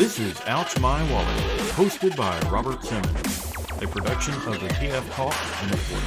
This is Ouch My Wallet, hosted by Robert Simmons, a production of the TF Talk Network.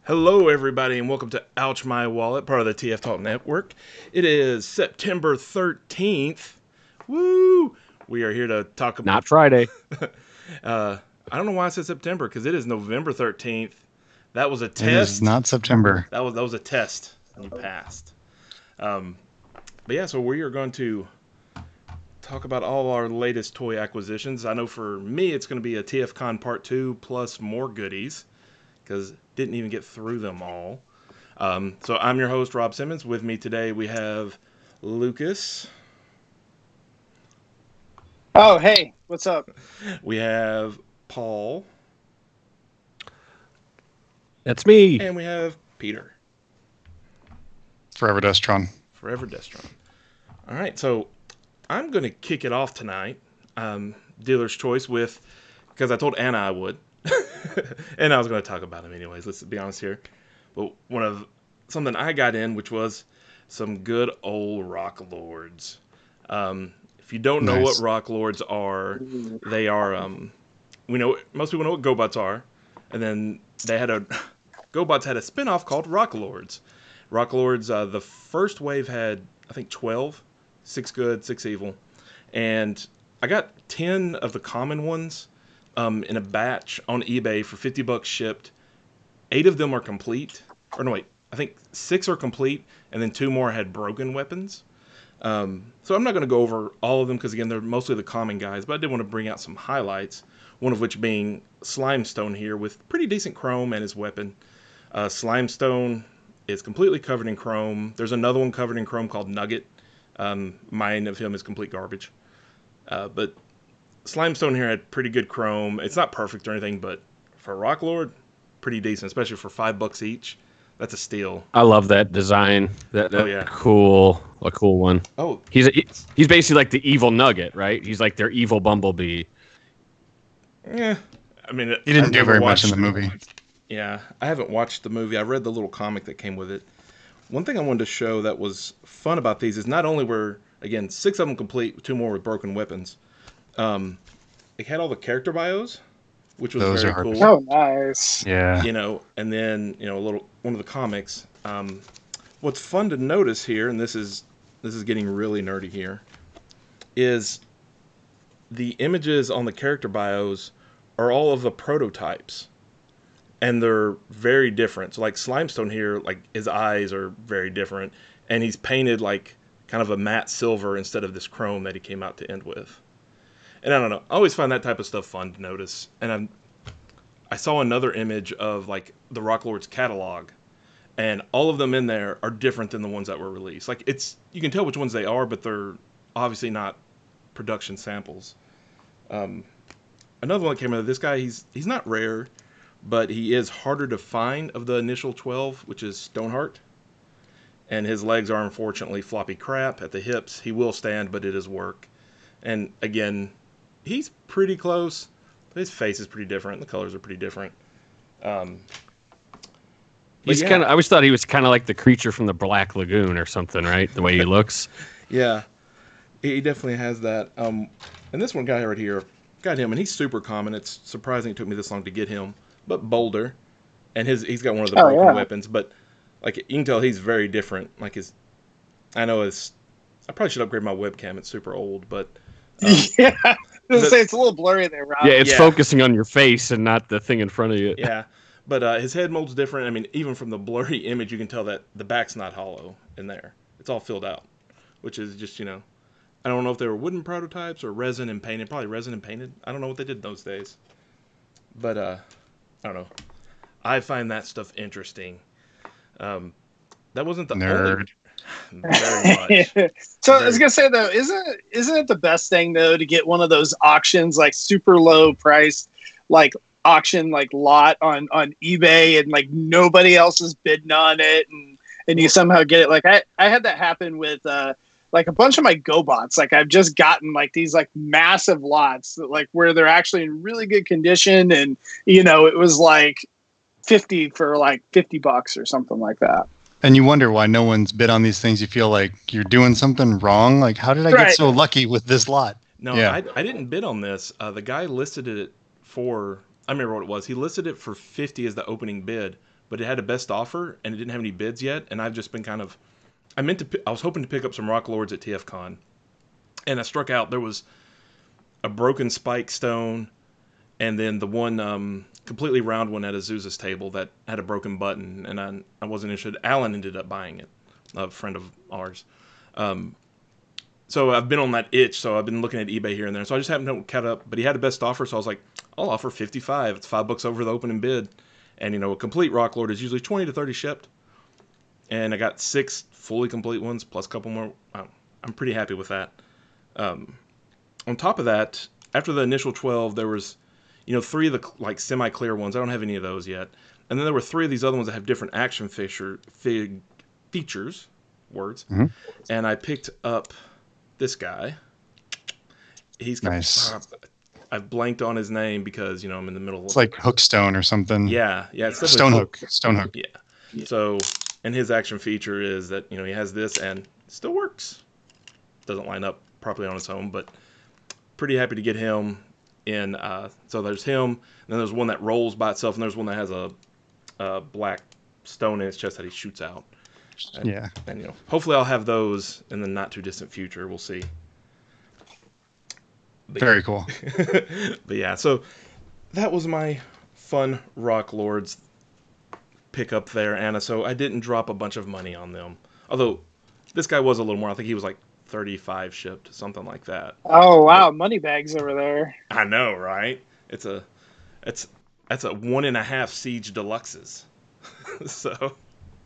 Hello, everybody, and welcome to Ouch My Wallet, part of the TF Talk Network. It is September 13th. Woo! We are here to talk about... Not Friday. I don't know why I said September, because it is November 13th. That was a test. It is not September. That was a test, and you passed. But yeah, so we are going to talk about all our latest toy acquisitions. I know for me, it's going to be a TFCon Part 2 plus more goodies, because didn't even get through them all. So I'm your host, Rob Simmons. With me today, we have Lucas. Oh, hey, what's up? We have Paul. That's me. And we have Peter. Forever Destron. Forever Destron. All right, so I'm going to kick it off tonight, dealer's choice, with, because I told Anna I would. And I was going to talk about him anyways, let's be honest here. But something I got in, which was some good old Rock Lords. If you don't know what Rock Lords are, they are, we know, most people know what GoBots are. And then GoBots had a spinoff called Rock Lords. Rock Lords, the first wave had, I think, 12, 6 good, 6 evil. And I got 10 of the common ones in a batch on eBay for $50 shipped. 8 of them are complete. Or no, wait. I think 6 are complete, and then 2 more had broken weapons. So I'm not going to go over all of them because, again, they're mostly the common guys. But I did want to bring out some highlights, one of which being Slimestone here with pretty decent chrome and his weapon. Slimestone is completely covered in chrome. There's another one covered in chrome called Nugget. Mine of him is complete garbage. But Slimestone here had pretty good chrome. It's not perfect or anything, but for Rock Lord, pretty decent, especially for $5 each. That's a steal. I love that design. That yeah. A cool one. Oh, He's basically like the evil Nugget, right? He's like their evil Bumblebee. yeah. I mean, He didn't do very much in the movie. Yeah, I haven't watched the movie. I read the little comic that came with it. One thing I wanted to show that was fun about these is not only were, again, 6 of them complete, 2 more with broken weapons. It had all the character bios, which was Those very are cool. Oh, nice. Yeah. And then one of the comics. What's fun to notice here, and this is getting really nerdy here, is the images on the character bios are all of the prototypes, and they're very different. So like Slimestone here, like his eyes are very different, and he's painted like kind of a matte silver instead of this chrome that he came out to end with. And I don't know, I always find that type of stuff fun to notice. And I saw another image of like the Rock Lords catalog, and all of them in there are different than the ones that were released. Like you can tell which ones they are, but they're obviously not production samples. Another one that came out of this guy, he's not rare, but he is harder to find of the initial 12, which is Stoneheart. And his legs are unfortunately floppy crap at the hips. He will stand, but it is work. And again, he's pretty close. His face is pretty different. The colors are pretty different. He's kind of. I always thought he was kind of like the creature from the Black Lagoon or something, right? The way he looks. Yeah, he definitely has that. And this one guy right here, got him, and he's super common. It's surprising it took me this long to get him. But Boulder, and he's got one of the broken weapons. But like you can tell, he's very different. Like I probably should upgrade my webcam. It's super old, but Yeah, I was gonna say it's a little blurry there, Rob. Yeah, it's focusing on your face and not the thing in front of you. Yeah, but his head mold's different. I mean, even from the blurry image, you can tell that the back's not hollow in there. It's all filled out, which is just, I don't know if they were wooden prototypes or resin and painted. Probably resin and painted. I don't know what they did in those days. But, I don't know. I find that stuff interesting. That wasn't the Nerd. only... Very much. So I was gonna say though, isn't it the best thing though to get one of those auctions like super low price, like auction like lot on eBay, and like nobody else is bidding on it, and you somehow get it. Like I had that happen with like a bunch of my GoBots. Like I've just gotten like these like massive lots that like where they're actually in really good condition, and it was like 50 for like $50 or something like that. And you wonder why no one's bid on these things. You feel like you're doing something wrong. Like, how did I get so lucky with this lot? No, yeah. I didn't bid on this. The guy listed it for, I remember what it was. He listed it for 50 as the opening bid, but it had a best offer and it didn't have any bids yet. And I've just been kind of, I was hoping to pick up some Rock Lords at TFCon, and I struck out. There was a broken spike stone, and then the one completely round one at Azusa's table that had a broken button, and I wasn't interested. Alan ended up buying it, a friend of ours. So I've been on that itch, so I've been looking at eBay here and there. So I just happened to cut up, but he had a best offer, so I was like, I'll offer 55. It's $5 over the opening bid. And, a complete Rock Lord is usually 20 to 30 shipped. And I got 6 fully complete ones, plus a couple more. I'm pretty happy with that. On top of that, after the initial 12, there was 3 of the like semi-clear ones. I don't have any of those yet. And then there were 3 of these other ones that have different action features. Words. Mm-hmm. And I picked up this guy. He's nice. I've blanked on his name because I'm in the middle. It's like Hookstone or something. Yeah. It's Stonehook. Yeah. So, and his action feature is that he has this and it still works. Doesn't line up properly on its own, but pretty happy to get him in. So there's him, and then there's one that rolls by itself, and there's one that has a black stone in its chest that he shoots out. And hopefully I'll have those in the not too distant future. We'll see. Very cool. But yeah, so that was my fun Rock Lords pickup there, Anna. So I didn't drop a bunch of money on them. Although this guy was a little more. I think he was like 35 shipped, something like that. Oh wow, money bags over there. I know, right? That's a 1.5 Siege Deluxes. So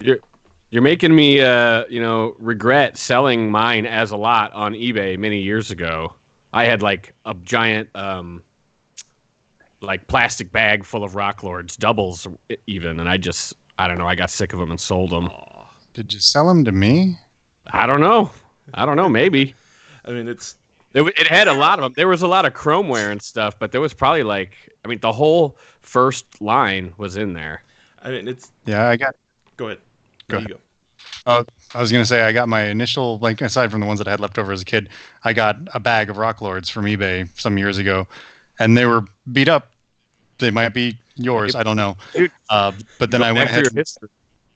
you're making me regret selling mine as a lot on eBay many years ago. I had like a giant like plastic bag full of Rock Lords, doubles even, and I don't know, I got sick of them and sold them. Did you sell them to me? I don't know, maybe. I mean, it had a lot of them. There was a lot of chromeware and stuff, but there was probably the whole first line was in there. I mean, Go ahead. You go. I was going to say, I got my initial, aside from the ones that I had left over as a kid, I got a bag of Rock Lords from eBay some years ago, and they were beat up. They might be yours. I don't know. But then I went ahead.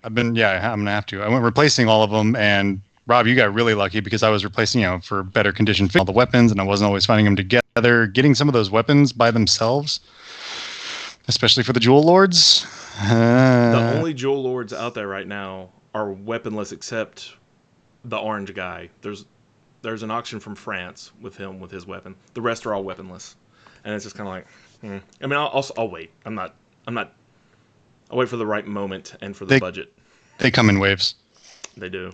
I'm going to have to. I went replacing all of them, and Rob, you got really lucky because I was replacing, for better condition, all the weapons, and I wasn't always finding them together. Getting some of those weapons by themselves, especially for the Jewel Lords. The only Jewel Lords out there right now are weaponless except the orange guy. There's an auction from France with his weapon. The rest are all weaponless, and it's just kind of like, I mean, I'll wait. I'll wait for the right moment and for the budget. They come in waves. They do.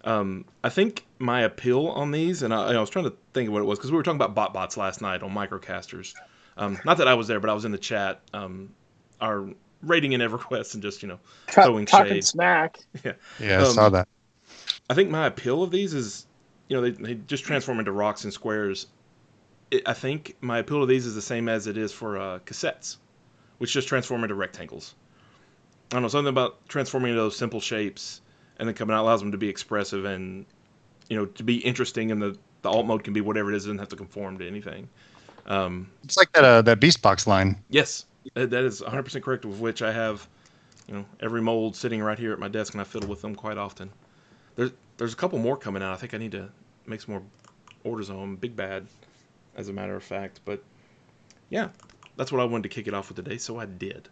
I think my appeal on these, and I was trying to think of what it was because we were talking about bots last night on Microcasters. Not that I was there, but I was in the chat. Our rating in EverQuest and just throwing talking shade. Smack. Yeah, I saw that. I think my appeal of these is they just transform into rocks and squares. I think my appeal to these is the same as it is for cassettes, which just transform into rectangles. I don't know, something about transforming into those simple shapes and then coming out allows them to be expressive and to be interesting, and the alt mode can be whatever it is. It doesn't have to conform to anything. It's like that Beast Box line. Yes. That is 100% correct, with which I have, every mold sitting right here at my desk, and I fiddle with them quite often. There's a couple more coming out. I think I need to make some more orders on them. Big Bad, as a matter of fact. But, yeah, that's what I wanted to kick it off with today, so I did.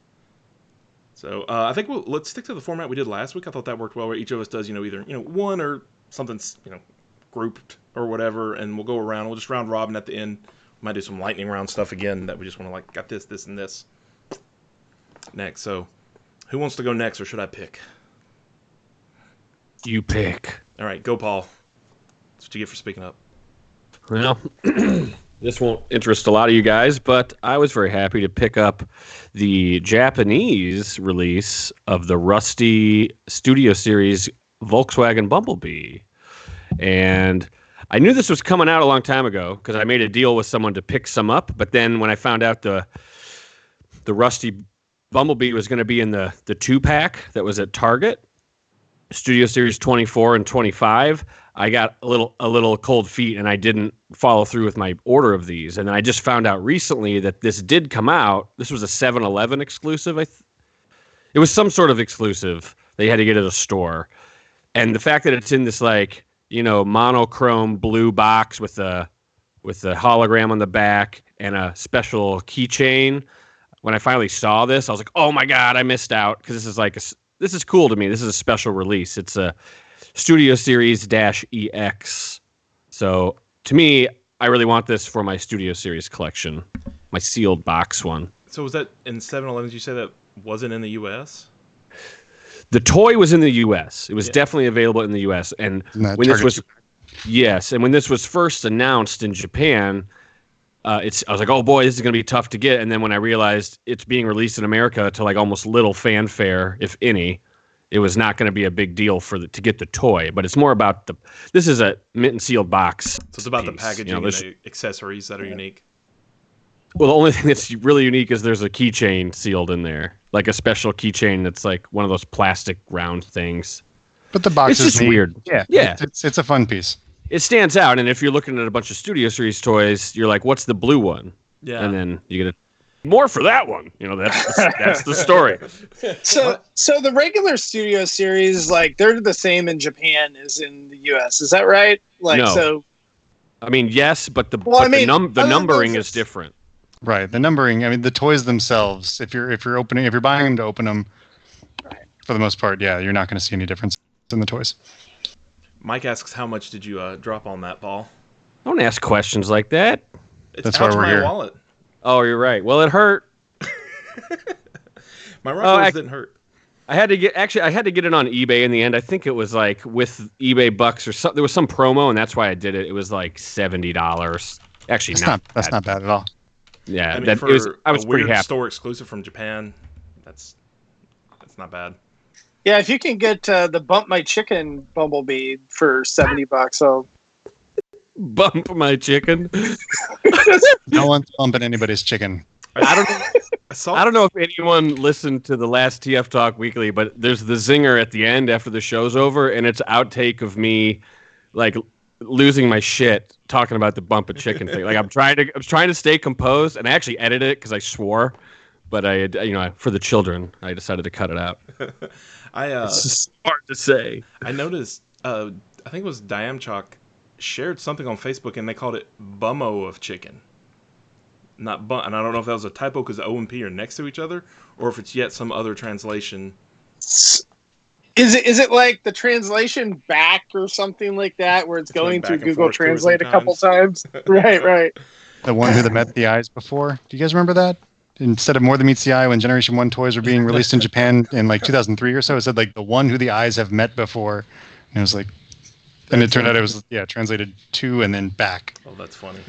So I think let's stick to the format we did last week. I thought that worked well, where each of us does, either one or something, grouped or whatever, and we'll go around. We'll just round robin at the end. We might do some lightning round stuff again that we just want to got this, and this. Next. So, who wants to go next, or should I pick? You pick. All right, go, Paul. That's what you get for speaking up. Well, This won't interest a lot of you guys, but I was very happy to pick up the Japanese release of the Rusty Studio Series Volkswagen Bumblebee. And I knew this was coming out a long time ago because I made a deal with someone to pick some up. But then when I found out the Rusty Bumblebee was going to be in the 2-pack that was at Target, Studio Series 24 and 25, I got a little cold feet and I didn't follow through with my order of these. And then I just found out recently that this did come out. This was a 7-Eleven exclusive. It was some sort of exclusive. They had to get at a store. And the fact that it's in this like, monochrome blue box with a hologram on the back and a special keychain. When I finally saw this, I was like, "Oh my God, I missed out!" Because this is cool to me. This is a special release. It's a Studio Series -EX. So to me, I really want this for my Studio Series collection, my sealed box one. So was that in 7-Elevens? You said that wasn't in the U.S.? The toy was in the U.S. It was definitely available in the U.S. And when this was, and when this was first announced in Japan, I was like, oh boy, this is going to be tough to get. And then when I realized it's being released in America to like almost little fanfare, if any, it was not going to be a big deal to get the toy. But it's more about this is a mint and sealed box. So it's about the packaging and the accessories that are unique. Well, the only thing that's really unique is there's a keychain sealed in there, like a special keychain that's like one of those plastic round things. But the box is just weird. Yeah. It's a fun piece. It stands out, and if you're looking at a bunch of Studio Series toys, you're like, "What's the blue one?" Yeah, and then you get more for that one. That's the story. So the regular Studio Series, like they're the same in Japan as in the U.S. Is that right? Like no. So. I mean, yes, but the numbering is different. Right, the numbering. I mean, the toys themselves. If you're buying them to open them, for the most part, yeah, you're not going to see any difference in the toys. Mike asks, "How much did you drop on that, Paul?" Don't ask questions like that. That's why we're here. Wallet. Oh, you're right. Well, it hurt. My Ruffles didn't hurt. I had to get it on eBay in the end. I think it was like with eBay bucks or something. There was some promo, and that's why I did it. It was like $70. Actually, that's not bad at all. Yeah, I mean, I was pretty happy. Store exclusive from Japan. That's not bad. Yeah, if you can get the Bump My Chicken Bumblebee for $70, so Bump My Chicken. No one's bumping anybody's chicken. I don't know if anyone listened to the last TF Talk Weekly, but there's the zinger at the end after the show's over, and it's an outtake of me like losing my shit talking about the Bump a Chicken thing. Like I was trying to stay composed, and I actually edited it because I swore, but for the children, I decided to cut it out. It's just hard to say. I noticed. I think it was Diamchalk shared something on Facebook, and they called it Bummo of Chicken. Not bun, and I don't know if that was a typo because O and P are next to each other, or if it's yet some other translation. Is it like the translation back or something like that, where it's going like through Google Google Translate a couple times? Right. The one who met the eyes before. Do you guys remember that? Instead of More Than Meets the Eye, when Generation 1 toys were being released in Japan in like 2003 or so, it said like the one who the eyes have met before. And it was like, and it turned out it was translated to and then back. Oh, that's funny.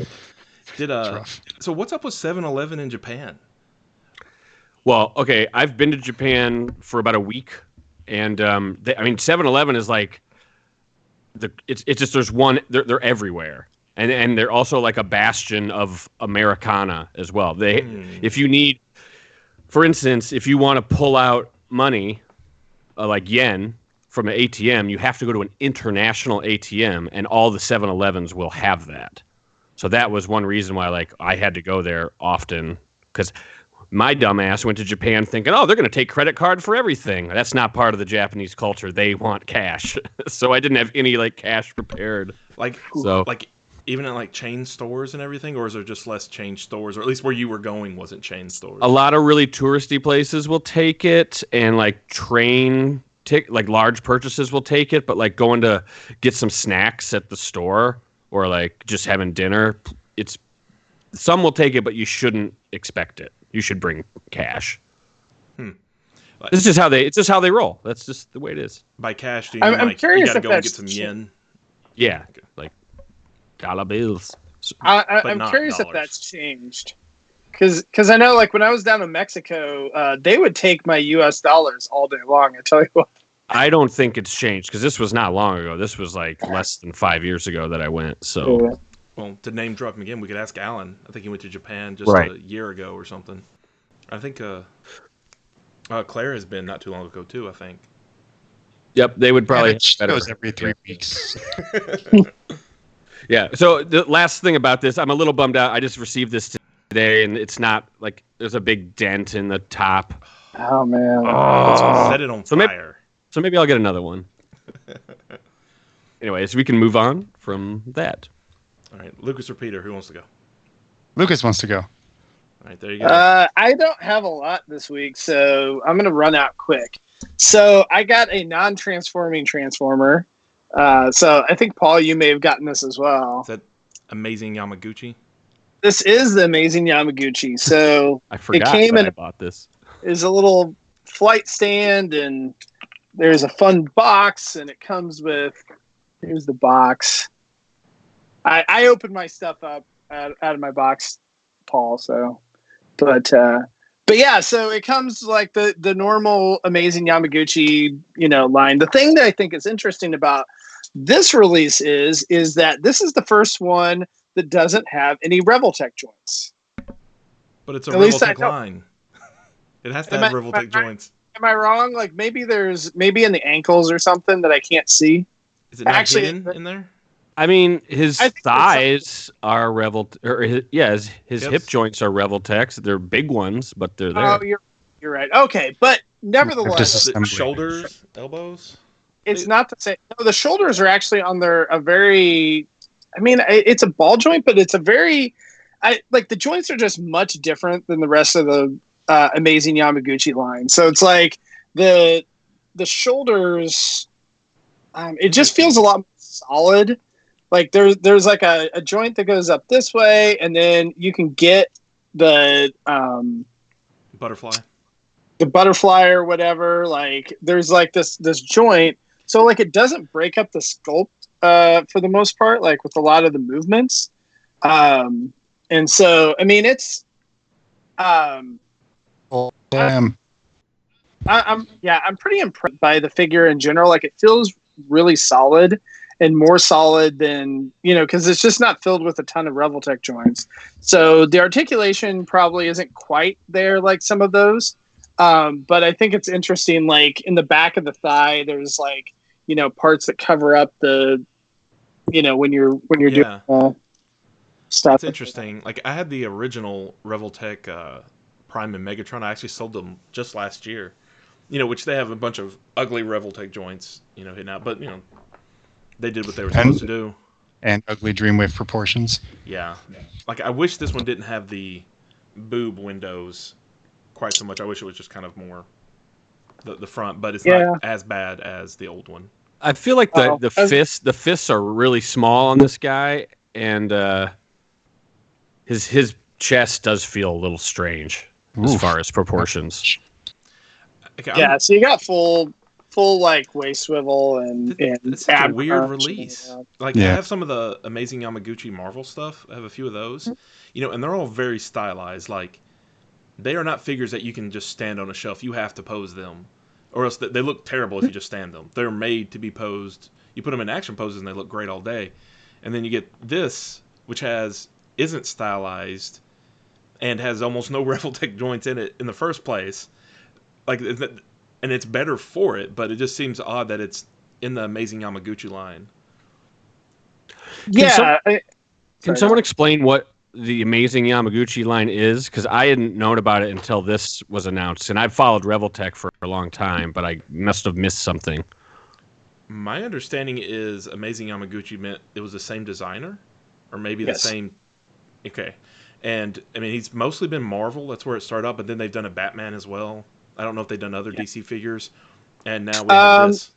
So what's up with 7-Eleven in Japan? Well, okay, I've been to Japan for about a week, and 7-Eleven is like it's just there's one. They're everywhere, and they're also like a bastion of Americana as well. If you need, for instance, if you want to pull out money, like yen from an ATM, you have to go to an international ATM, and all the 7-Elevens will have that. So that was one reason why I had to go there often, because my dumbass went to Japan thinking, oh, they're going to take credit card for everything. That's not part of the Japanese culture. They want cash. So I didn't have any cash prepared. Even at chain stores and everything, or is there just less chain stores, or at least where you were going wasn't chain stores? A lot of really touristy places will take it, and large purchases will take it, but going to get some snacks at the store or just having dinner, some will take it, but you shouldn't expect it. You should bring cash. It's just how they roll. That's just the way it is. By cash, do you mean I'm curious you gotta if go and get some yen? Yeah, dollar bills. but I'm not curious if dollars. that's changed. Because I know, like, when I was down in Mexico, they would take my U.S. dollars all day long. I tell you what. I don't think it's changed because this was not long ago. This was like less than 5 years ago that I went. So Well, to name drop him again, we could ask Alan. I think he went to Japan just Right. a year ago or something. I think Claire has been not too long ago too. I think. yep, they would probably Yeah, she have better. goes every 3 weeks. Yeah. So the last thing about this, I'm a little bummed out. I just received this today, and it's not like there's a big dent in the top. Oh man. Set it on So maybe- fire. So maybe I'll get another one. Anyways, we can move on from that. All right, Lucas or Peter, who wants to go? Lucas wants to go. All right, there you go. I don't have a lot this week, so I'm going to run out quick. So I got a non-transforming transformer. So I think, Paul, you may have gotten this as well. Is that Amazing Yamaguchi? This is the Amazing Yamaguchi. So I forgot came that in- I bought this. there's a little flight stand, and there's a fun box, and it comes with, here's the box. I opened my stuff up out of my box, Paul, so, but yeah, so it comes like the normal Amazing Yamaguchi, line. The thing that I think is interesting about this release is that this is the first one that doesn't have any Revoltech joints. But it's a At least I Revoltech know. line. It has to Am have I- Revoltech joints. Am I wrong? Like maybe in the ankles or something that I can't see. Is it not Actually, hidden in there? I mean, his I think thighs are his Hips. hip joints are Revoltex. They're big ones, but they're there. Oh, you're right. Okay, but nevertheless, Just- The Assembly. shoulders, elbows. it's not the same. No, the shoulders are actually on a very. I mean, it's a ball joint, but it's a very. The joints are just much different than the rest of the Amazing Yamaguchi line. So it's like the shoulders. It just feels a lot more solid. Like there's like a joint that goes up this way, and then you can get the Butterfly. butterfly or whatever. Like there's like this joint, so like it doesn't break up the sculpt for the most part, like with a lot of the movements. And so I mean it's Oh, damn. I'm pretty impressed by the figure in general. Like it feels really solid, and more solid than, because it's just not filled with a ton of Revoltech joints. So the articulation probably isn't quite there like some of those. But I think it's interesting, like in the back of the thigh, there's like, parts that cover up the, when you're Yeah. doing stuff. It's interesting. Like I had the original Revoltech Prime and Megatron. I actually sold them just last year. Which they have a bunch of ugly Revoltech joints, hitting out. But they did what they were supposed to do. And ugly Dreamwave proportions. Yeah. Like I wish this one didn't have the boob windows quite so much. I wish it was just kind of more the front, but it's not as bad as the old one. I feel like Oh, the fists are really small on this guy, and his chest does feel a little strange as Oof. far as proportions. Okay, Yeah, so you got full like waist swivel and It's such a ab weird crunch. release. Like I Yeah. have some of the Amazing Yamaguchi Marvel stuff. I have a few of those, and they're all very stylized. Like they are not figures that you can just stand on a shelf. You have to pose them, or else they look terrible if you just stand them. They're made to be posed. You put them in action poses and they look great all day. And then you get this, which isn't stylized and has almost no Revoltech joints in it in the first place. And it's better for it, but it just seems odd that it's in the Amazing Yamaguchi line. Yeah. Can someone explain what the Amazing Yamaguchi line is? Because I hadn't known about it until this was announced, and I've followed Revoltech for a long time, but I must have missed something. My understanding is Amazing Yamaguchi meant it was the same designer, or maybe Yes. the same. Okay, and I mean he's mostly been Marvel. That's where it started out, but then they've done a Batman as well. I don't know if they've done other DC figures, and now we have this.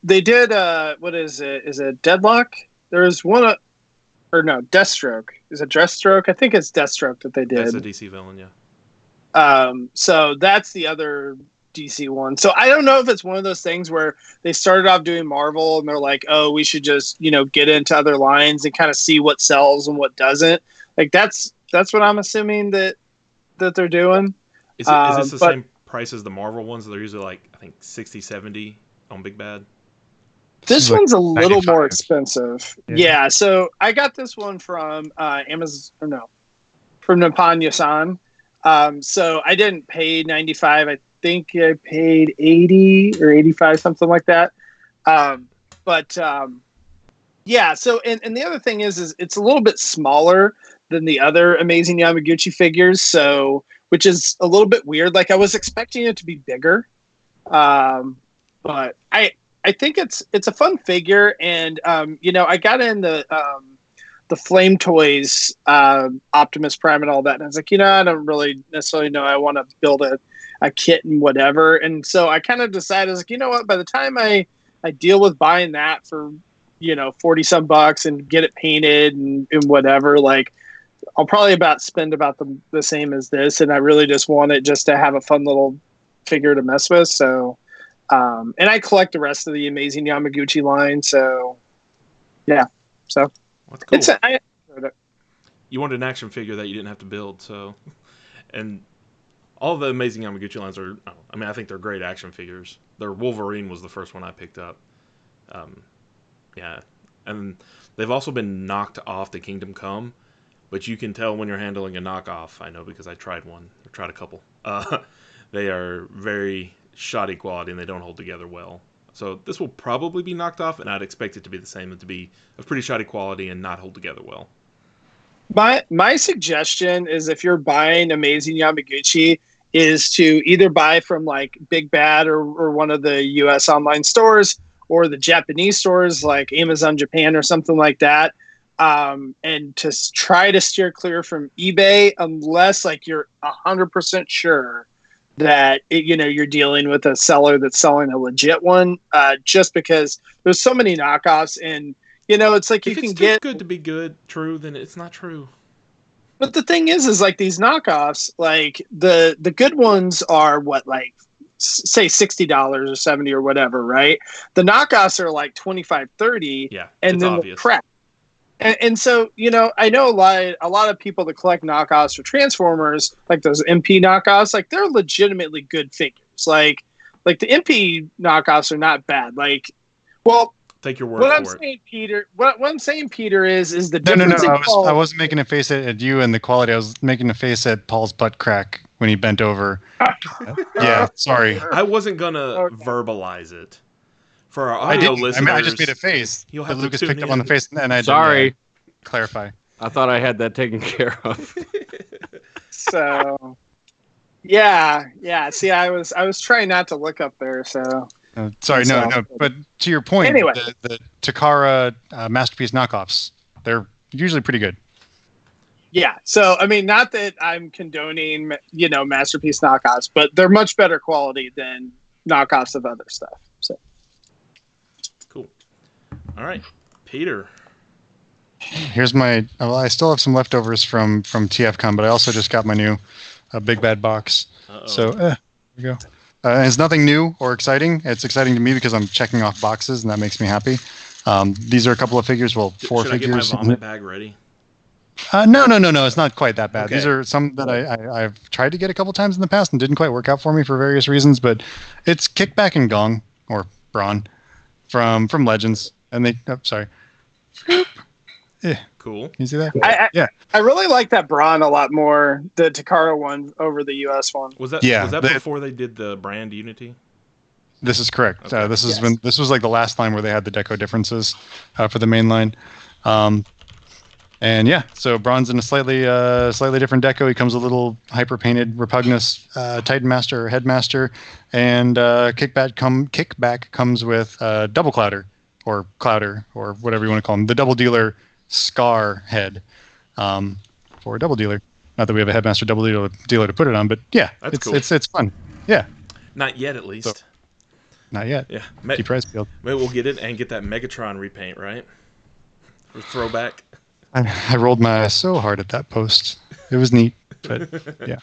They did what is it? Is it Deadlock? There's one or no, Deathstroke. Is it Deathstroke? I think it's Deathstroke that they did. That's a DC villain, yeah. So that's the other DC one. So I don't know if it's one of those things where they started off doing Marvel and they're like, oh, we should just, get into other lines and kind of see what sells and what doesn't. Like that's what I'm assuming that they're doing. Is this the same price as the Marvel ones? They're usually like, I think 60, 70 on Big Bad. This Like one's a little 95. more expensive. Yeah. Yeah. So I got this one from from Nippon Yasan. So I didn't pay 95. I think I paid 80 or 85, something like that. Yeah. So and the other thing is it's a little bit smaller than the other Amazing Yamaguchi figures. So which is a little bit weird. Like I was expecting it to be bigger, but I think it's a fun figure, and I got in the Flame Toys Optimus Prime and all that, and I was like, I don't really necessarily know I want to build a kit and whatever, and so I kind of decided, I was like, you know what, by the time I deal with buying that for 40 some bucks and get it painted and whatever, like I'll probably spend about the same as this, and I really just want it just to have a fun little figure to mess with, so. And I collect the rest of the Amazing Yamaguchi line, so yeah. So That's cool. I enjoyed it. You wanted an action figure that you didn't have to build, so and all the Amazing Yamaguchi lines are. I mean, I think they're great action figures. Their Wolverine was the first one I picked up. Yeah, and they've also been knocked off the Kingdom Come, but you can tell when you're handling a knockoff. I know because I tried one. I tried a couple. They are very shoddy quality and they don't hold together well. So this will probably be knocked off, and I'd expect it to be the same, to be of pretty shoddy quality and not hold together well. My suggestion is if you're buying Amazing Yamaguchi is to either buy from like Big Bad or one of the US online stores or the Japanese stores like Amazon Japan or something like that. And to try to steer clear from eBay unless like you're 100% sure that you're dealing with a seller that's selling a legit one, just because there's so many knockoffs, and it's like If you it's can too get good to be good, true, then it's not true. But the thing is like these knockoffs, like the good ones are what, like say $60 or $70 or whatever, right? The knockoffs are like 25, 30, Yeah, and it's then obvious. the crap. And so, I know a lot of people that collect knockoffs for Transformers, like those MP knockoffs, like they're legitimately good figures. Like the MP knockoffs are not bad. Like, well, Take your word what I'm for it. saying, Peter, what I'm saying, Peter, is the No. difference in I quality. wasn't making a face at you and the quality. I was making a face at Paul's butt crack when he bent over. Yeah, sorry. I wasn't gonna Okay. verbalize it. For our I audio didn't. listeners, I just made a face you'll that have to Lucas tune picked up on the in. face, and I Sorry, didn't clarify. I thought I had that taken care of. So, yeah. See, I was trying not to look up there. So, Sorry, no. But to your point, Anyway. the Takara Masterpiece knockoffs, they're usually pretty good. yeah. So, I mean, not that I'm condoning, Masterpiece knockoffs, but they're much better quality than knockoffs of other stuff. So, Cool. All right, Peter. Here's my. Well, I still have some leftovers from TFCon, but I also just got my new Big Bad box. Uh-oh. So there we go. It's nothing new or exciting. It's exciting to me because I'm checking off boxes, and that makes me happy. These are a couple of figures. Well, four Should figures. I get my vomit bag ready? No. It's not quite that bad. Okay. These are some that I've tried to get a couple times in the past and didn't quite work out for me for various reasons. But it's Kickback and Gong or Brawn from Legends, and they. Oh, sorry. Cool. Can you see that? I really like that Braun a lot more, the Takara one over the US one. Was that Yeah, before they did the brand Unity? This is correct. Okay. This is Yes. when this was like the last line where they had the deco differences for the main line. And yeah, so Braun's in a slightly different deco. He comes a little hyper painted Repugnus Titan Master or Headmaster, and Kickback comes with Double Clouder or Clouder or whatever you want to call him, the Double Dealer Scar head for a Double Dealer. Not that we have a Headmaster Double Dealer to put it on, but yeah, That's it's cool. it's fun. Yeah, Not yet, at least. So- not yet. Yeah. Keep price field. Maybe we'll get it and get that Megatron repaint, right? For throwback. I rolled my eyes so hard at that post. It was neat, but yeah.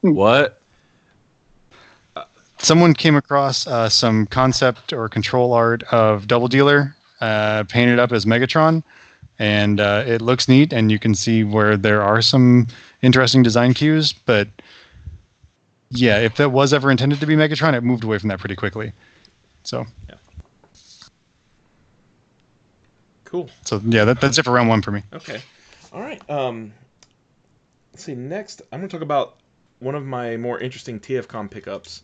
What? someone came across some concept or control art of Double Dealer painted up as Megatron, and it looks neat, and you can see where there are some interesting design cues. But yeah, if that was ever intended to be Megatron, it moved away from that pretty quickly. So Yeah. Cool. so yeah, that's it for round one for me. Okay. All right. Let's see. Next, I'm going to talk about one of my more interesting TFCon pickups.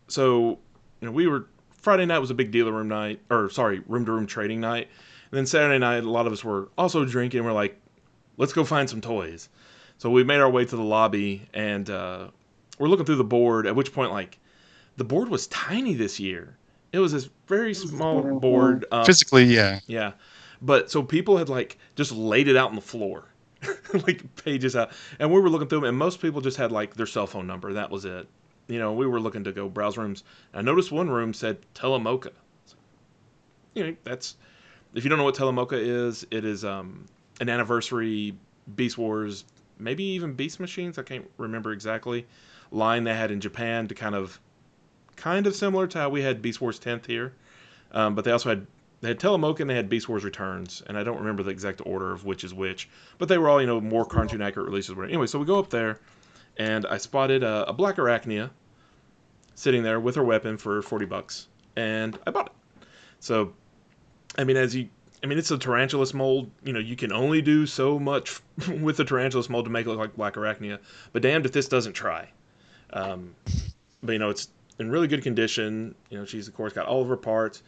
So, we were Friday night was a big dealer room night, or sorry, room to room trading night. And then Saturday night, a lot of us were also drinking. We're like, let's go find some toys. So we made our way to the lobby, and we're looking through the board. At which point, like, the board was tiny this year. It was this very small board. Physically, yeah. Yeah. But so people had like just laid it out on the floor, like pages out. And we were looking through them, and most people just had like their cell phone number. That was it. We were looking to go browse rooms. I noticed one room said Telemoka. That's, if you don't know what Telemoka is, it is an anniversary Beast Wars, maybe even Beast Machines, I can't remember exactly, line they had in Japan to kind of similar to how we had Beast Wars 10th here. But they also had Telemoka and they had Beast Wars Returns, and I don't remember the exact order of which is which, but they were all, more cartoon accurate releases. Anyway, so we go up there, and I spotted a Black Arachnia sitting there with her weapon for $40, and I bought it. So, it's a Tarantulas mold. You can only do so much with the Tarantulas mold to make it look like Black Arachnia, but damned if this doesn't try. But it's in really good condition. She's of course got all of her parts.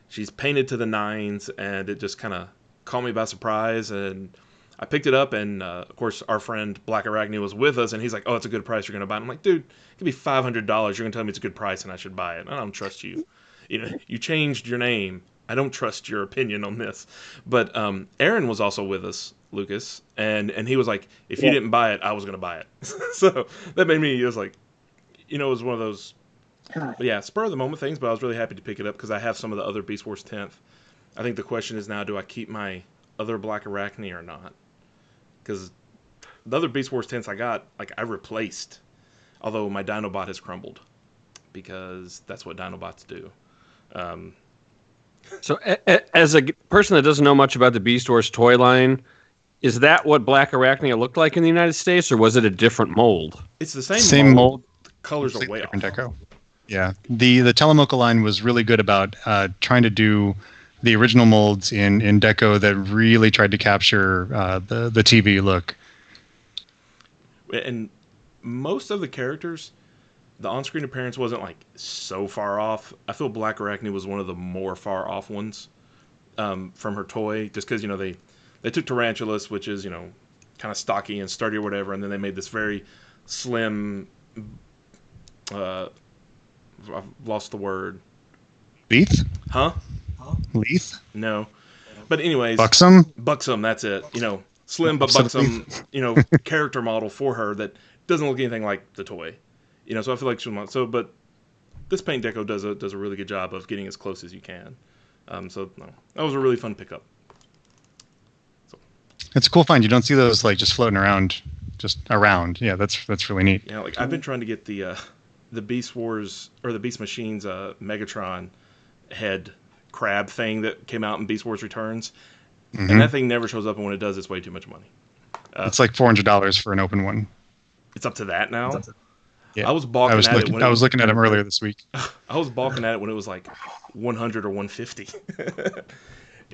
She's painted to the nines, and it just kind of caught me by surprise. And I picked it up, and of course our friend Black Arachnia was with us, and he's like, "Oh, it's a good price. You're gonna buy it." I'm like, "Dude, it could be $500. You're gonna tell me it's a good price, and I should buy it. I don't trust you. You changed your name. I don't trust your opinion on this." But Aaron was also with us, Lucas, and he was like, "If you didn't buy it, I was gonna buy it." So that made me. It was like, it was one of those. But yeah, spur of the moment things, but I was really happy to pick it up because I have some of the other Beast Wars 10th. I think the question is now, do I keep my other Black Arachnia or not? Because the other Beast Wars 10th I got, like, I replaced, although my Dinobot has crumbled, because that's what Dinobots do. So as a person that doesn't know much about the Beast Wars toy line, is that what Black Arachnia looked like in the United States, or was it a different mold? It's the same mold. The colors are way off. Different deco. Yeah, the Telemoka line was really good about trying to do the original molds in deco that really tried to capture the TV look. And most of the characters, the on-screen appearance wasn't like so far off. I feel Black Arachnia was one of the more far off ones from her toy, just because they took Tarantulas, which is kind of stocky and sturdy or whatever, and then they made this very slim. I've lost the word. Leith? Huh? Leith? No. But anyways. Buxom? Buxom, that's it. Slim but buxom, character model for her that doesn't look anything like the toy. So I feel like but this paint deco does a really good job of getting as close as you can. That was a really fun pickup. So. It's a cool find. You don't see those like just floating around, Yeah, that's really neat. Yeah, like I've been trying to get the Beast Wars or the Beast Machines Megatron head crab thing that came out in Beast Wars Returns, and that thing never shows up, and when it does, it's way too much money. It's like $400 for an open one. It's up to that now. Yeah, I was balking at it when I was looking at them earlier this week. I was balking at it when it was like 100 or 150.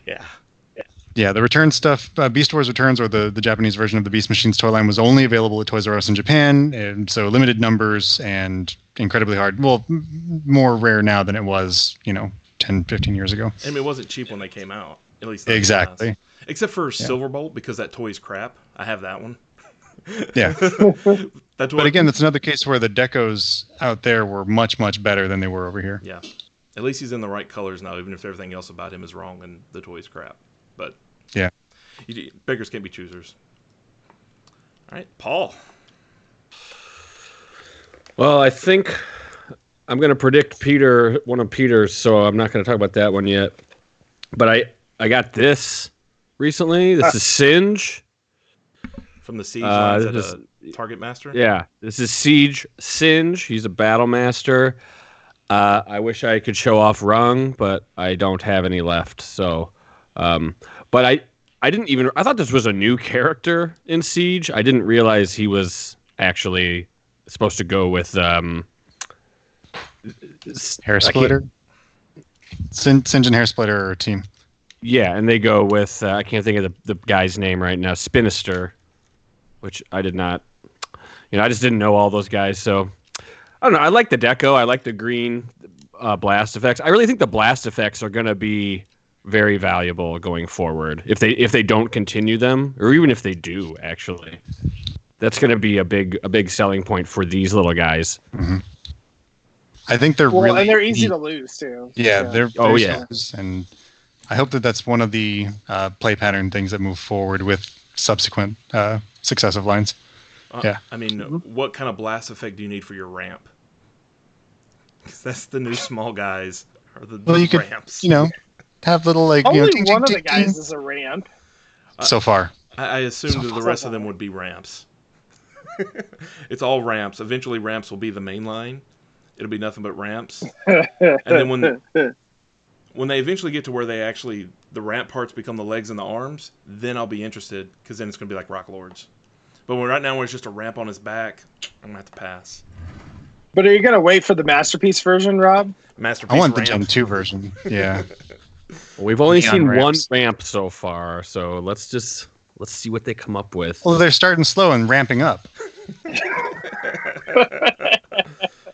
Yeah. Yeah, the return stuff, Beast Wars Returns, or the Japanese version of the Beast Machines toy line, was only available at Toys R Us in Japan, and so limited numbers and incredibly hard. Well, more rare now than it was, 10, 15 years ago. It wasn't cheap when they came out, at least. Exactly. Except for Silverbolt, because that toy's crap. I have that one. Yeah. But again, that's another case where the decos out there were much, much better than they were over here. Yeah. At least he's in the right colors now, even if everything else about him is wrong and the toy's crap. But yeah, beggars can't be choosers. All right, Paul. Well, I think I'm going to predict one of Peter's, so I'm not going to talk about that one yet. But I got this recently. This is Singe. From the Siege lines Target Master. Yeah, this is Siege Singe. He's a battle master. I wish I could show off Rung, but I don't have any left. So, but I didn't even. I thought this was a new character in Siege. I didn't realize he was actually supposed to go with Hair Splitter. Singe and Hair Splitter are a team. Yeah, and they go with I can't think of the guy's name right now. Spinister, which I did not. I just didn't know all those guys. So I don't know. I like the deco. I like the green blast effects. I really think the blast effects are going to be very valuable going forward. If they don't continue them, or even if they do, actually, that's going to be a big selling point for these little guys. Mm-hmm. I think they're really, and they're easy to lose too. Yeah, they're yeah. And I hope that's one of the play pattern things that move forward with subsequent successive lines. Yeah. I mean, what kind of blast effect do you need for your ramp? 'Cause that's the new small guys are the ramps. Could, have little only one of the guys is a ramp. So far, I assumed that the rest of them would be ramps. It's all ramps. Eventually, ramps will be the main line. It'll be nothing but ramps. And then when they eventually get to where the ramp parts become the legs and the arms, then I'll be interested, because then it's going to be like Rock Lords. But right now, when it's just a ramp on his back, I'm going to have to pass. But are you going to wait for the Masterpiece version, Rob? Masterpiece I want ramp. the Gen 2 version. Yeah. We've only seen ramps. one ramp so far, so let's see what they come up with. Well, they're starting slow and ramping up.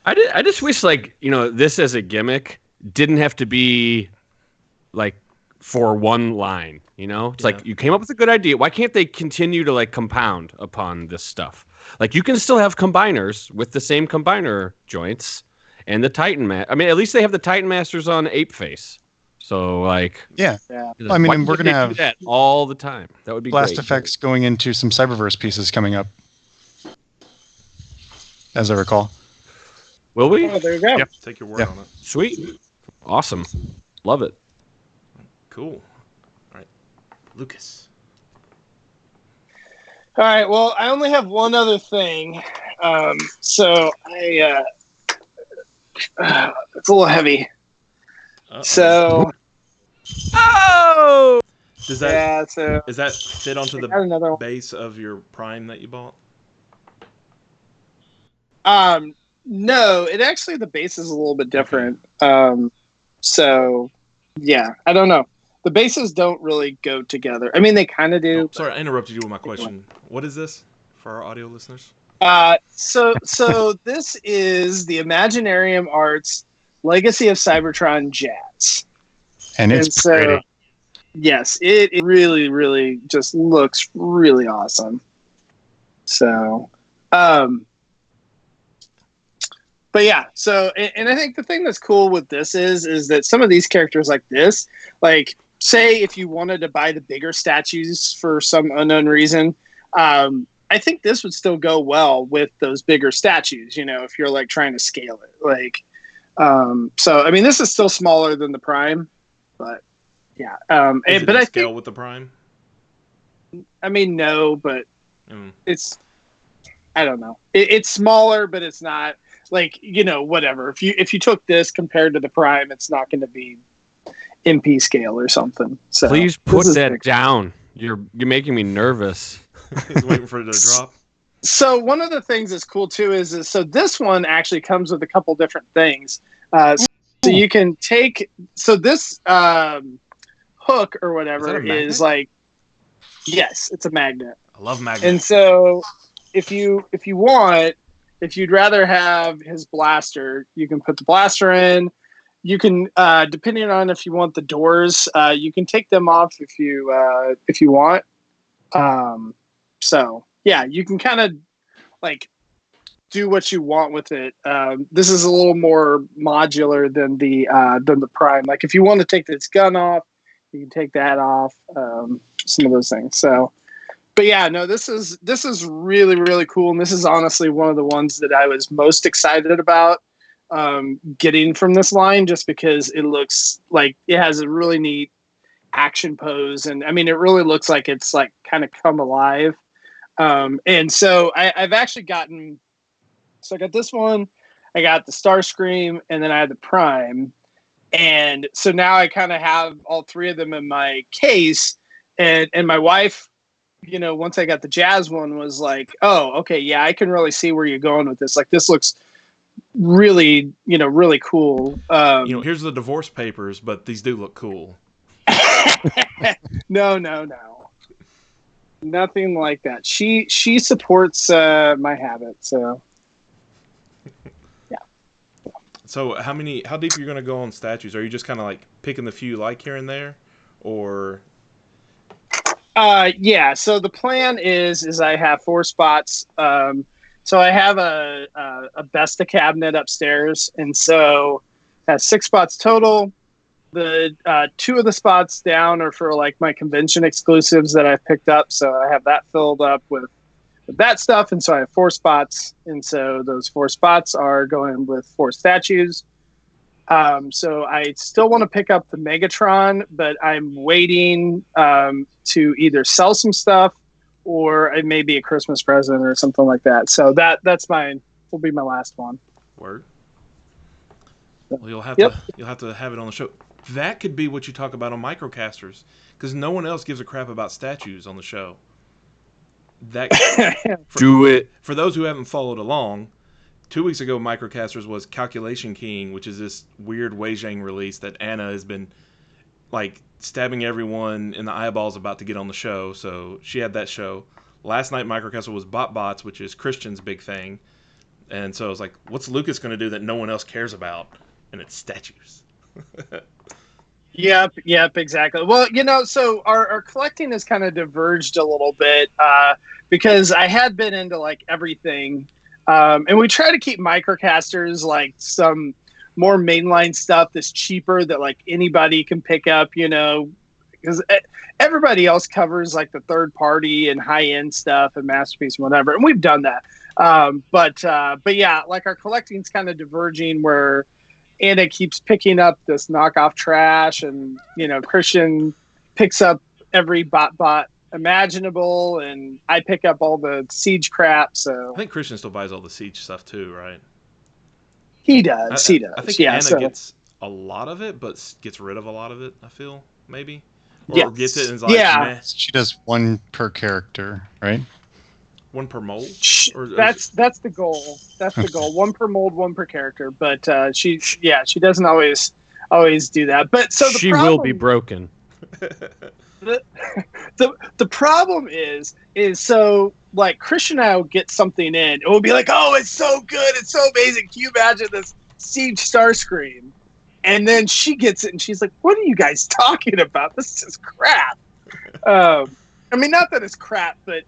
I just wish, this as a gimmick didn't have to be, for one line, It's like, you came up with a good idea. Why can't they continue to, compound upon this stuff? You can still have combiners with the same combiner joints and the Titan I mean, at least they have the Titan Masters on Ape Face. So, Yeah. Yeah. Well, I mean, we're going to have that all the time. That would be blast great. effects going into some Cyberverse pieces coming up, as I recall. Will we? Oh, there you go. Yep. Take your word on it. Sweet. Awesome. Love it. Cool. All right. Lucas. All right. Well, I only have one other thing. So it's a little heavy. Uh-oh. So. Oh! Does that Yeah. So. is that fit onto I got another the one. base of your Prime that you bought? No, the base is a little bit different. So yeah, I don't know. The bases don't really go together. I mean, they kind of do. Oh, sorry, I interrupted you with my question. What is this for our audio listeners? So this is the Imaginarium Arts Legacy of Cybertron Jazz. And it's so, pretty. Yes, it really, really just looks really awesome. So, but yeah, so, and I think the thing that's cool with this is that some of these characters like this, say if you wanted to buy the bigger statues for some unknown reason, I think this would still go well with those bigger statues, if you're trying to scale it. So, I mean, this is still smaller than the Prime, but yeah. Is it but in I scale think, with the Prime? I mean, no, but Mm. I don't know. It's smaller, but it's not whatever. If you took this compared to the Prime, it's not going to be MP scale or something. So Please put this is that big. down. You're making me nervous. He's waiting for it to drop. So one of the things that's cool too is so this one actually comes with a couple different things. So you can take this hook or whatever Is that a is yes, it's a magnet. I love magnets. And so if you'd rather have his blaster, you can put the blaster in. You can, depending on if you want the doors, you can take them off if you want. So yeah, you can kind of do what you want with it. This is a little more modular than the Prime. If you want to take this gun off, you can take that off. Some of those things. So, but yeah, no, this is really, really cool. And this is honestly one of the ones that I was most excited about getting from this line, just because it looks like it has a really neat action pose. And I mean, it really looks like it's kind of come alive. And so I've actually gotten. So I got this one, I got the Starscream, and then I had the Prime. And so now I kind of have all three of them in my case. And my wife, once I got the Jazz one, was like, oh, okay, yeah, I can really see where you're going with this. Like, this looks really, really cool. Here's the divorce papers, but these do look cool. No. Nothing like that. She supports my habit, so. So how deep are you going to go on statues? Are you just kind of like picking the few you like here and there, or? Yeah. So the plan is I have 4 spots. So I have a Besta cabinet upstairs, and so has 6 spots total. The 2 of the spots down are for like my convention exclusives that I've picked up. So I have that filled up with that stuff, and so I have 4 spots, and so those 4 spots are going with 4 statues. So I still want to pick up the Megatron, but I'm waiting to either sell some stuff or it may be a Christmas present or something like that. So that's will be my last one. Word. Well, you'll have to have it on the show. That could be what you talk about on Microcasters, because no one else gives a crap about statues on the show. Do it. For those who haven't followed along, 2 weeks ago, Microcasters was Calculation King, which is this weird Weijing release that Anna has been like stabbing everyone in the eyeballs about to get on the show. So she had that show. Last night, Microcaster was BotBots, which is Christian's big thing. And so I was like, what's Lucas going to do that no one else cares about? And it's statues. Yep, exactly. Well, so our collecting has kind of diverged a little bit because I had been into like everything. And we try to keep Microcasters like some more mainline stuff that's cheaper that like anybody can pick up, because everybody else covers like the third party and high end stuff and Masterpiece and whatever. And we've done that. But yeah, like our collecting's kind of diverging where Anna keeps picking up this knockoff trash, and Christian picks up every bot imaginable, and I pick up all the Siege crap. So I think Christian still buys all the Siege stuff too, right? He does. I think Anna gets a lot of it, but gets rid of a lot of it. I feel maybe, or gets it and is like, meh. She does 1 per character, right? 1 per mold. That's the goal. That's the goal. 1 per mold, 1 per character. But she doesn't always do that. But so the she problem, will be broken. The problem is so like Christian and I will get something in, and we'll be like, oh, it's so good, it's so amazing. Can you imagine this Siege Starscream? And then she gets it and she's like, what are you guys talking about? This is crap. I mean, not that it's crap, but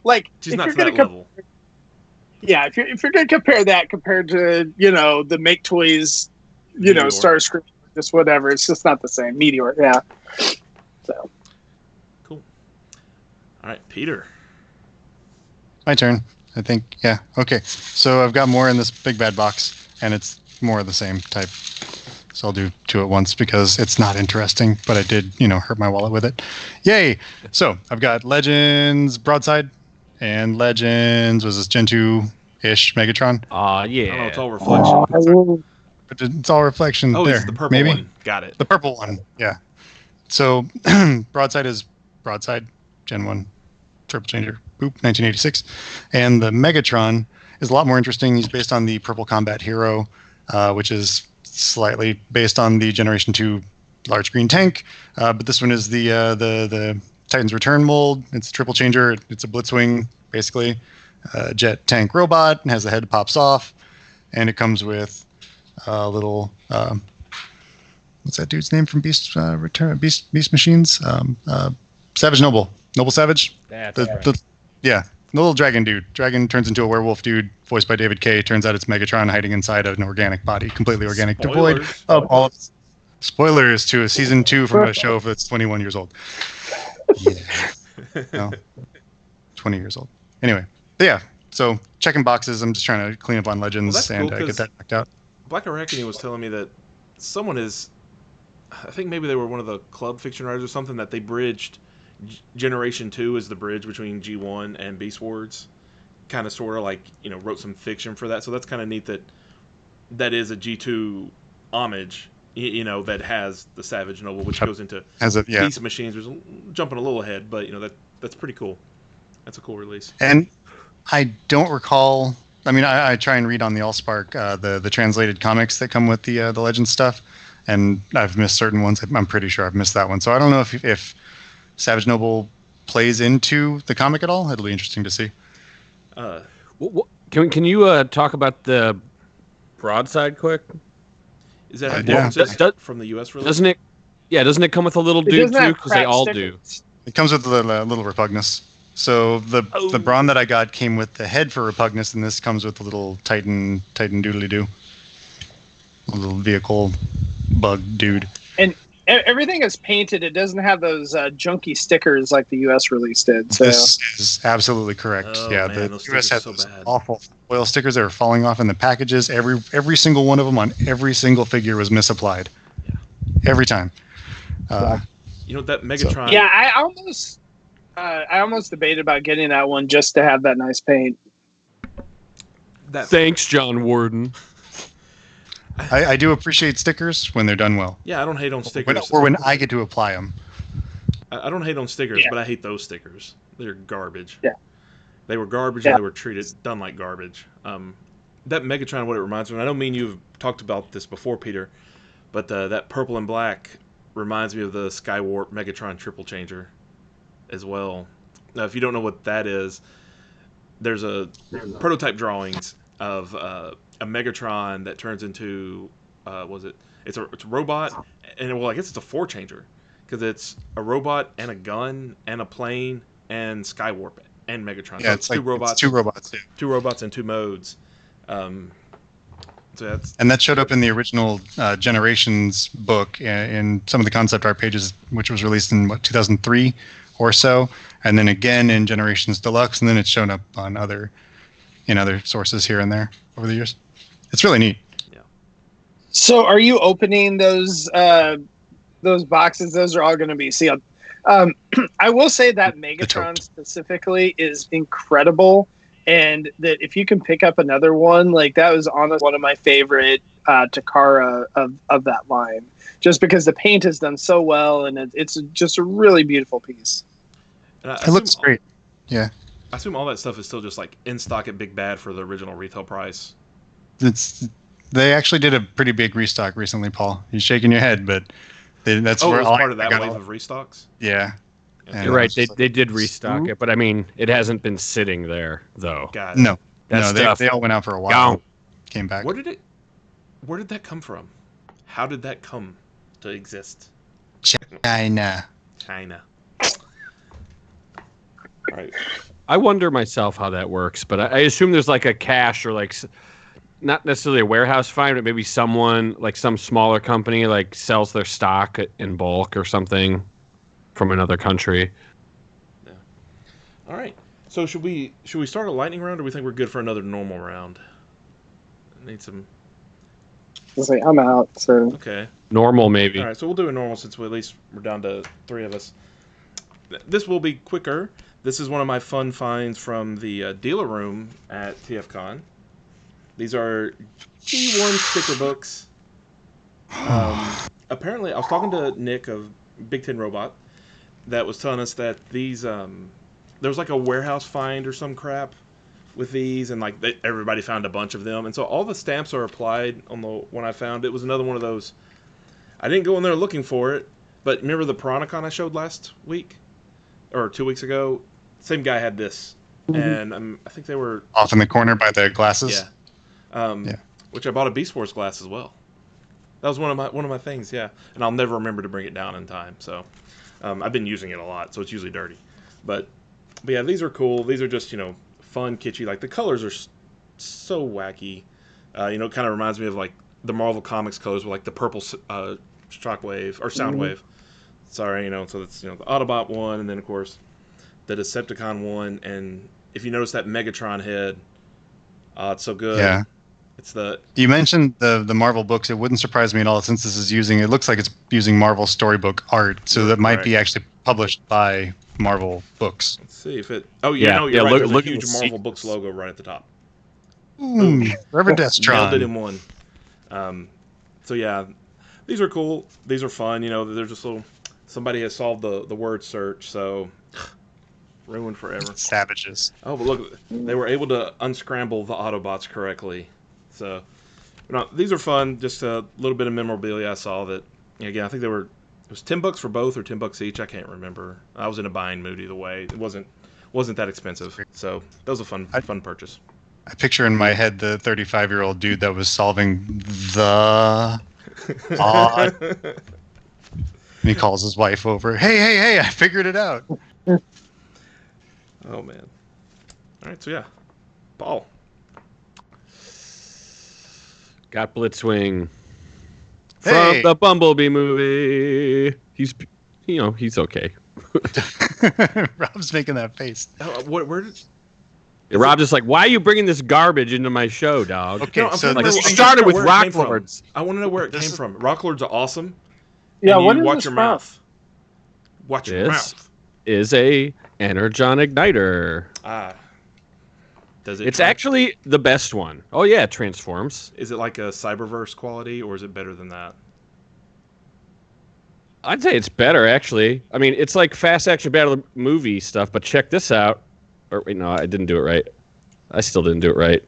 like she's if not you're to that level. Yeah, if you're gonna compare that compared to the Make Toys, Meteor. Starscream, just whatever, it's just not the same. Meteor, yeah. So cool. All right, Peter. My turn, I think. Yeah. Okay. So I've got more in this big bad box, and it's more of the same type. So I'll do 2 at once because it's not interesting, but I did, hurt my wallet with it. Yay! So I've got Legends Broadside and Legends, was this Gen 2-ish Megatron? I Yeah. don't know, it's all reflection. But it's all reflection Oh, there. it's the purple maybe? one. Got it. The purple one, yeah. So Broadside is Broadside, Gen 1, Triple Changer, boop, 1986. And the Megatron is a lot more interesting. He's based on the Purple Combat Hero, which is slightly based on the Generation 2 large green tank. But this one is the Titan's Return mold. It's a Triple Changer. It's a Blitzwing, basically. Jet tank robot. It has a head that pops off. And it comes with a little... what's that dude's name from Beast Machines? Savage Noble Savage. That's right. The little dragon dude. Dragon turns into a werewolf dude, voiced by David Kaye. Turns out it's Megatron hiding inside an organic body, completely organic, devoid of all. Spoilers to a season 2 from a show that's 21 years old. Yeah. No, 20 years old. Anyway, but yeah. So checking boxes. I'm just trying to clean up on Legends Well, and cool, get that knocked out. Black Arachne was telling me that someone I think maybe they were one of the club fiction writers or something, that they bridged Generation 2 is the bridge between G1 and Beast Wars. Kind of sort of like, wrote some fiction for that. So that's kind of neat that is a G2 homage, that has the Savage Noble, which goes into Beast Machines, which is jumping a little ahead, but that's pretty cool. That's a cool release. And I don't recall. I mean, I try and read on the Allspark the translated comics that come with the Legends stuff, and I've missed certain ones. I'm pretty sure I've missed that one. So I don't know if Savage Noble plays into the comic at all. It'll be interesting to see. Can you talk about the broadside quick? Is that from the U.S. release? Doesn't it? Yeah, doesn't it come with a little dude too? Because they all do. It comes with the little Repugnus. So the Brawn that I got came with the head for Repugnus, and this comes with the little Titan doodly doo, a little vehicle bug dude. And everything is painted. It doesn't have those junky stickers like the U.S. release did. So. This is absolutely correct. The U.S. had those awful foil stickers that were falling off in the packages. Every single one of them on every single figure was misapplied. Yeah. Every time. That Megatron. So. Yeah, I almost debated about getting that one just to have that nice paint. Thanks, John Warden. I do appreciate stickers when they're done well. Yeah, I don't hate on stickers. When I get to apply them. I don't hate on stickers, but I hate those stickers. They're garbage. Yeah. They were garbage and they were done like garbage. That Megatron, what it reminds me of, I know me and you have talked about this before, Peter, but that purple and black reminds me of the Skywarp Megatron Triple Changer as well. Now, if you don't know what that is, there's a prototype drawings of a Megatron that turns into it's a robot, and I guess it's a four changer because it's a robot and a gun and a plane and Skywarp and Megatron. Yeah, so it's two robots. Yeah. Two robots in two modes. So and that showed up in the original Generations book in some of the concept art pages, which was released in 2003 or so, and then again in Generations Deluxe, and then it's shown up on other sources here and there over the years. It's really neat. Yeah. So, are you opening those boxes? Those are all going to be sealed. I will say that Megatron specifically is incredible, and that if you can pick up another one, like that was honestly one of my favorite Takara of that line, just because the paint is done so well, and it's just a really beautiful piece. It looks great. Yeah. I assume all that stuff is still just like in stock at Big Bad for the original retail price. They actually did a pretty big restock recently, Paul. You're shaking your head, but that's where it was part of that wave of restocks. Yeah. You're right. They did restock it, but I mean, it hasn't been sitting there though. No, stuff, they all went out for a while. Gone. Came back. Where did that come from? How did that come to exist? China. All right. I wonder myself how that works, but I assume there's like a cache or like not necessarily a warehouse find, but maybe someone like some smaller company like sells their stock in bulk or something from another country. Yeah. All right. So should we start a lightning round, or we think we're good for another normal round? I need some. I'm out. So okay. Normal maybe. All right. So we'll do a normal since at least we're down to 3 of us. This will be quicker. This is one of my fun finds from the dealer room at TFCon. These are G1 sticker books. Apparently, I was talking to Nick of Big Ten Robot that was telling us that these there was like a warehouse find or some crap with these, and like everybody found a bunch of them, and so all the stamps are applied on the one I found. It was another one of those. I didn't go in there looking for it, but remember the Piranacon I showed last week or 2 weeks ago? Same guy had this, and I think they were off in the corner by the glasses. Yeah. Which I bought a Beast Wars glass as well. That was one of my things. Yeah, and I'll never remember to bring it down in time. So I've been using it a lot, so it's usually dirty. But yeah, these are cool. These are just fun, kitschy. Like the colors are so wacky. It kind of reminds me of like the Marvel Comics colors with like the purple Shockwave or Soundwave. Sorry, so that's the Autobot one, and then of course the Decepticon one, and if you notice that Megatron head, it's so good. Yeah. It's the. You mentioned the Marvel books. It wouldn't surprise me at all since this is it looks like it's using Marvel storybook art, so that might be actually published by Marvel books. Let's see if it. Oh, Yeah, no, yeah, you're right. look- There's look a at huge the Marvel sequence. Books logo right at the top. Forever Nailed it Destron. in one. So yeah, these are cool. These are fun. They're just little. Somebody has solved the word search, so ruined forever. Savages. Oh, but look, they were able to unscramble the Autobots correctly. So, these are fun. Just a little bit of memorabilia I saw that. Again, I think it was $10 for both or $10 each. I can't remember. I was in a buying mood either way. It wasn't that expensive. So that was a fun purchase. I picture in my head the 35-year-old dude that was solving the odd. And he calls his wife over. Hey! I figured it out. Oh man. All right, so yeah, Paul. Got Blitzwing Hey! from the Bumblebee movie. He's okay. Rob's making that face. Where did? Rob's just like, why are you bringing this garbage into my show, dog? Okay, No, I'm so trying to Like, remember- it I'm started trying to with remember where it came Rock from. Lords. I want to know where it This came is- from. Rock Lords are awesome. Yeah, and what you is watch this your from? mouth. Watch your This? mouth. Is a Energon Igniter. Ah. Does it? It's actually the best one. Oh yeah, it transforms. Is it like a Cyberverse quality, or is it better than that? I'd say it's better actually. I mean, it's like fast action battle movie stuff, but check this out. Or wait, no, I didn't do it right. I still didn't do it right.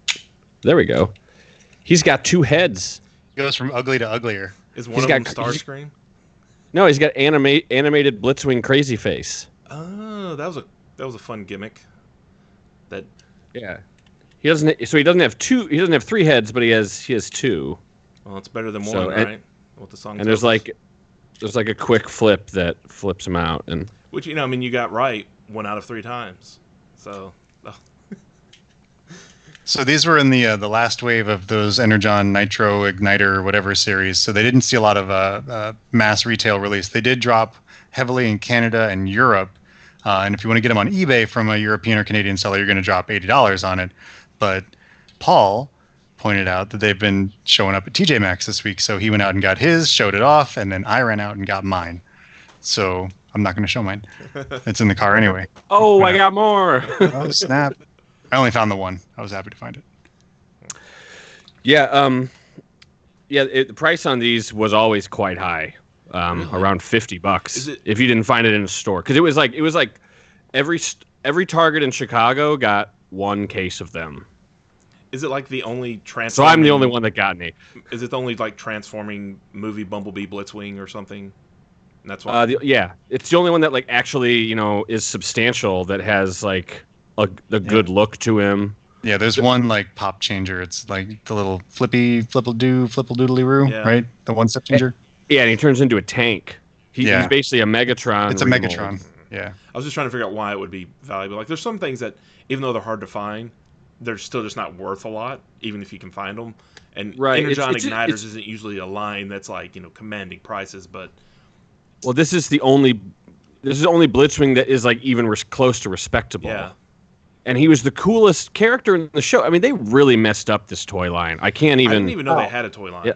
There we go. He's got two heads. He goes from ugly to uglier. Is one He's of got- them Starscream? No, he's got animated Blitzwing Crazy Face. Oh, that was a fun gimmick. That Yeah. He doesn't. So he doesn't have two. He doesn't have three heads, but he has two. well, it's better than So, one, and- right? What the song. And there's tells us. like a quick flip that flips him out, and Which you got right 1 out of 3 times. So. Oh. So these were in the last wave of those Energon Nitro Igniter whatever series. So they didn't see a lot of mass retail release. They did drop heavily in Canada and Europe. And if you want to get them on eBay from a European or Canadian seller, you're going to drop $80 on it. But Paul pointed out that they've been showing up at TJ Maxx this week. So he went out and got his, showed it off, and then I ran out and got mine. So I'm not going to show mine. It's in the car anyway. oh, I got more. Oh, snap. I only found the one. I was happy to find it. Yeah, the price on these was always quite high, Really? around $50 Is it- if you didn't find it in a store. Because it was like every Target in Chicago got one case of them. Is it like the only So transforming? I'm the only one that got any. Is it the only like transforming movie Bumblebee Blitzwing or something? And that's why. Yeah, it's the only one that like actually is substantial, that has like a good look to him. Yeah, there's one like pop changer. It's like the little flippledoodly-roo, Yeah. right? The one-step changer. Yeah, and he turns into a tank. He's Yeah. basically a Megatron. It's a remold. Megatron. Yeah. I was just trying to figure out why it would be valuable. Like, there's some things that, even though they're hard to find, they're still just not worth a lot, even if you can find them. And Right, Energon it's- Igniters isn't usually a line that's like commanding prices, but Well, this is the only Blitzwing that is like even close to respectable. yeah, And he was the coolest character in the show. I mean, they really messed up this toy line. I can't I even. didn't even know they had a toy line. Yeah.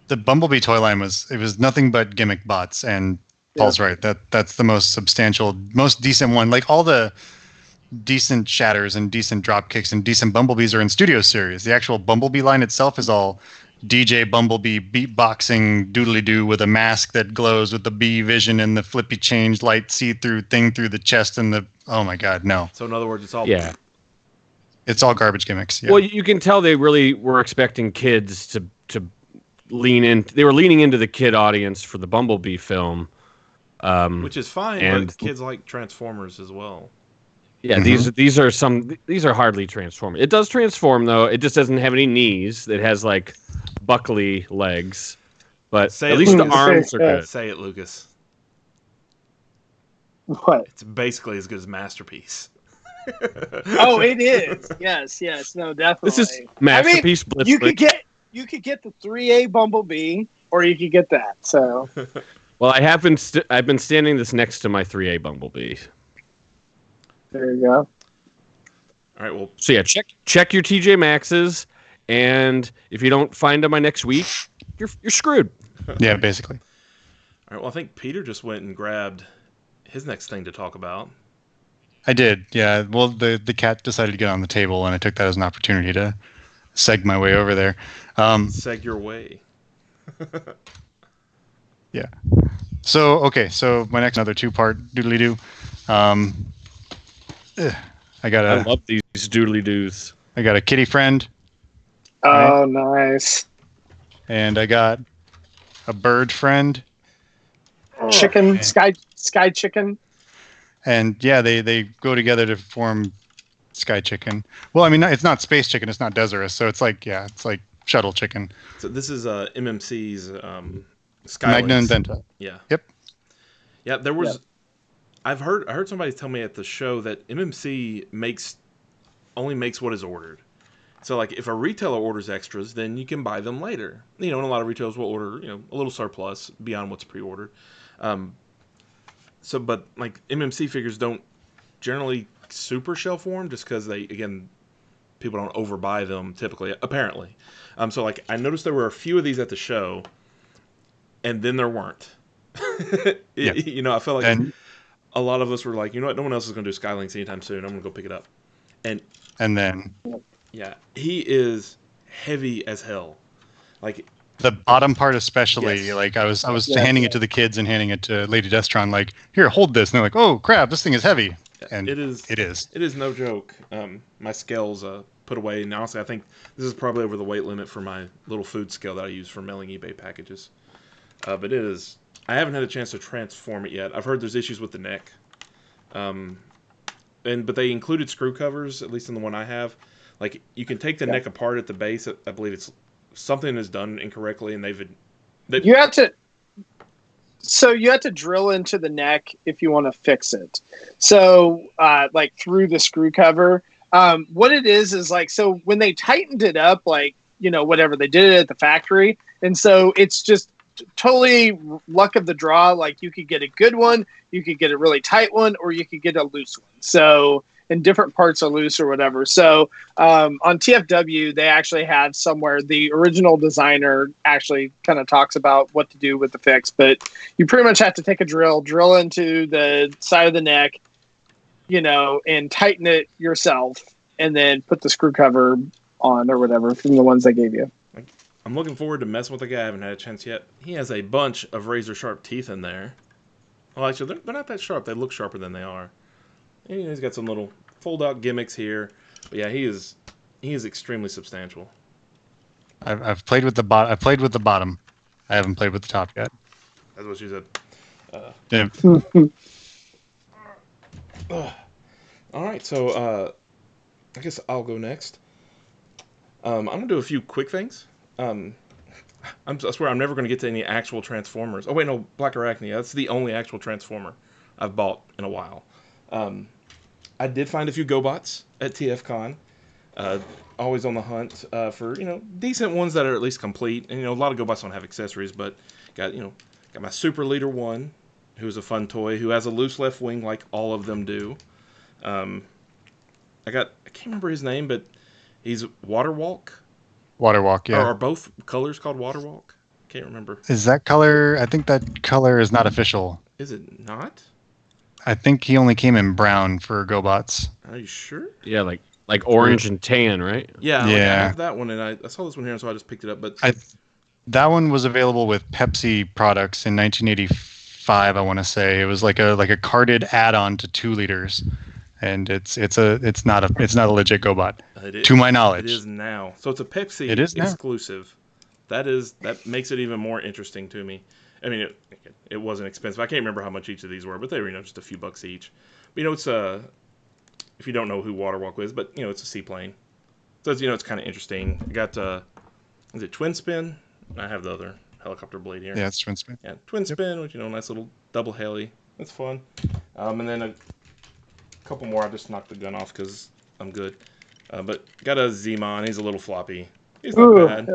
The Bumblebee toy line was nothing but gimmick bots, and Paul's right. That's the most substantial, most decent one. Like all the decent shatters and decent drop kicks and decent Bumblebees are in Studio Series. The actual Bumblebee line itself is all DJ Bumblebee beatboxing doodly doo with a mask that glows with the bee vision and the flippy change light see through thing through the chest and the oh my god, no. So in other words, it's all Yeah. It's all garbage gimmicks. Yeah. Well, you can tell they really were expecting kids to lean in. They were leaning into the kid audience for the Bumblebee film. which is fine. and- But kids like Transformers as well. Yeah, Mhm. these are hardly transform. It does transform though. It just doesn't have any knees. It has like buckly legs, but Say at it, least the Lucas. arms are Yeah. good. Say it, Lucas. What? It's basically as good as Masterpiece. Oh, it is. Yes. No, definitely. This is masterpiece you Blitzwing. could get the 3A Bumblebee, or you could get that. So Well, I've been standing this next to my 3A Bumblebee. there you go. All right. Well, So yeah, check your TJ Maxxes, and if you don't find them by next week, you're screwed. Yeah, basically. all right. Well, I think Peter just went and grabbed his next thing to talk about. I did, yeah. Well, the cat decided to get on the table, and I took that as an opportunity to seg my way over there. Seg your way. Yeah. So okay, so my next another two-part doodly doo. I got I a love these doodly doos. kitty friend, Oh, nice. and I got a bird friend, Chicken, Okay. sky chicken. and yeah, they go together to form Sky Chicken. Well, I mean, it's not Space Chicken, it's not Deserus, so it's like Shuttle Chicken. So this is MMC's Magna Skylinks. Inventa. Yeah. Yep. Yeah, there was. Yep. I heard somebody tell me at the show that MMC only makes what is ordered. So like if a retailer orders extras, then you can buy them later. You know, and a lot of retailers will order a little surplus beyond what's pre-ordered. But like MMC figures don't generally super shelf warm just because people don't overbuy them typically apparently. So like I noticed there were a few of these at the show, and then there weren't. Yeah. I felt like And a lot of us were like, you know what, no one else is going to do Skylinks anytime soon. I'm going to go pick it up. And then yeah, he is heavy as hell. Like, the bottom part especially, Yes. like I was Yeah. handing it to the kids and handing it to Lady Destron, like, here, hold this, and they're like, oh crap, this thing is heavy. And it is it is. It is no joke. My scales put away, and honestly, I think this is probably over the weight limit for my little food scale that I use for mailing eBay packages. But it is. I haven't had a chance to transform it yet. I've heard there's issues with the neck. But they included screw covers, at least in the one I have. Like you can take the neck apart at the base. I believe it's something is done incorrectly, and You have to. So you have to drill into the neck if you want to fix it. So, like through the screw cover, what it is like, so when they tightened it up, like, whatever, they did it at the factory. And so it's just totally luck of the draw. Like you could get a good one, you could get a really tight one, or you could get a loose one. So, and different parts are loose or whatever. So on TFW, they actually had somewhere the original designer actually kind of talks about what to do with the fix, but you pretty much have to take a drill into the side of the neck, and tighten it yourself, and then put the screw cover on or whatever from the ones they gave you. I'm looking forward to messing with the guy. I haven't had a chance yet. He has a bunch of razor sharp teeth in there. Well, actually, they're not that sharp. They look sharper than they are. And, he's got some little fold-out gimmicks here. But yeah, he is extremely substantial. I've played with the bottom. I've played with the bottom. I haven't played with the top yet. That's what she said. Yeah. All right, so I guess I'll go next. I'm gonna do a few quick things. I swear I'm never gonna get to any actual Transformers. Oh wait, no, Black Arachnia. That's the only actual Transformer I've bought in a while. I did find a few GoBots at TFCon. Always on the hunt for decent ones that are at least complete. And a lot of GoBots don't have accessories, but got my Super Leader 1, who's a fun toy, who has a loose left wing like all of them do. I can't remember his name, but he's Waterwalk. Waterwalk, yeah. Are both colors called Waterwalk? Can't remember. Is that color? I think that color is not official. Is it not? I think he only came in brown for GoBots. Are you sure? Yeah, like orange and tan, right? Yeah, I Yeah. have that one, and I saw this one here, and so I just picked it up. But That one was available with Pepsi products in 1985. I want to say it was like a carded add-on to 2 liters, and it's not a legit GoBot to my knowledge. It is now. So it's a Pepsi It is now. exclusive. That makes it even more interesting to me. I mean, it wasn't expensive. I can't remember how much each of these were, but they were just a few bucks each. But it's if you don't know who Waterwalk is, but it's a seaplane. So it's kind of interesting. I got is it Twin Spin? I have the other helicopter blade here. Yeah, it's Twin Spin. Yeah, Twin Spin, which nice little double heli. That's fun. And then a couple more. I just knocked the gun off because I'm good. But got a Zemon. He's a little floppy. He's not bad.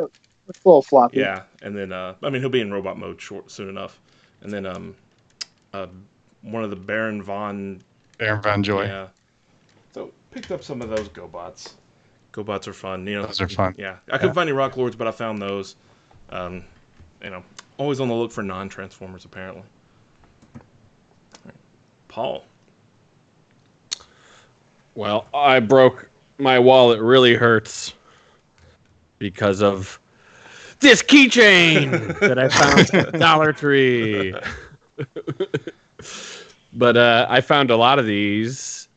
It's a little floppy. Yeah, and then he'll be in robot mode soon enough. And then one of the Baron Von Joy. Yeah. So picked up some of those GoBots. GoBots are fun. Those are fun. Yeah, I couldn't find any Rock Lords, but I found those. Always on the look for non-Transformers apparently. Right. Paul. Well, I broke my wallet really hurts because of this keychain that I found at Dollar Tree. But I found a lot of these,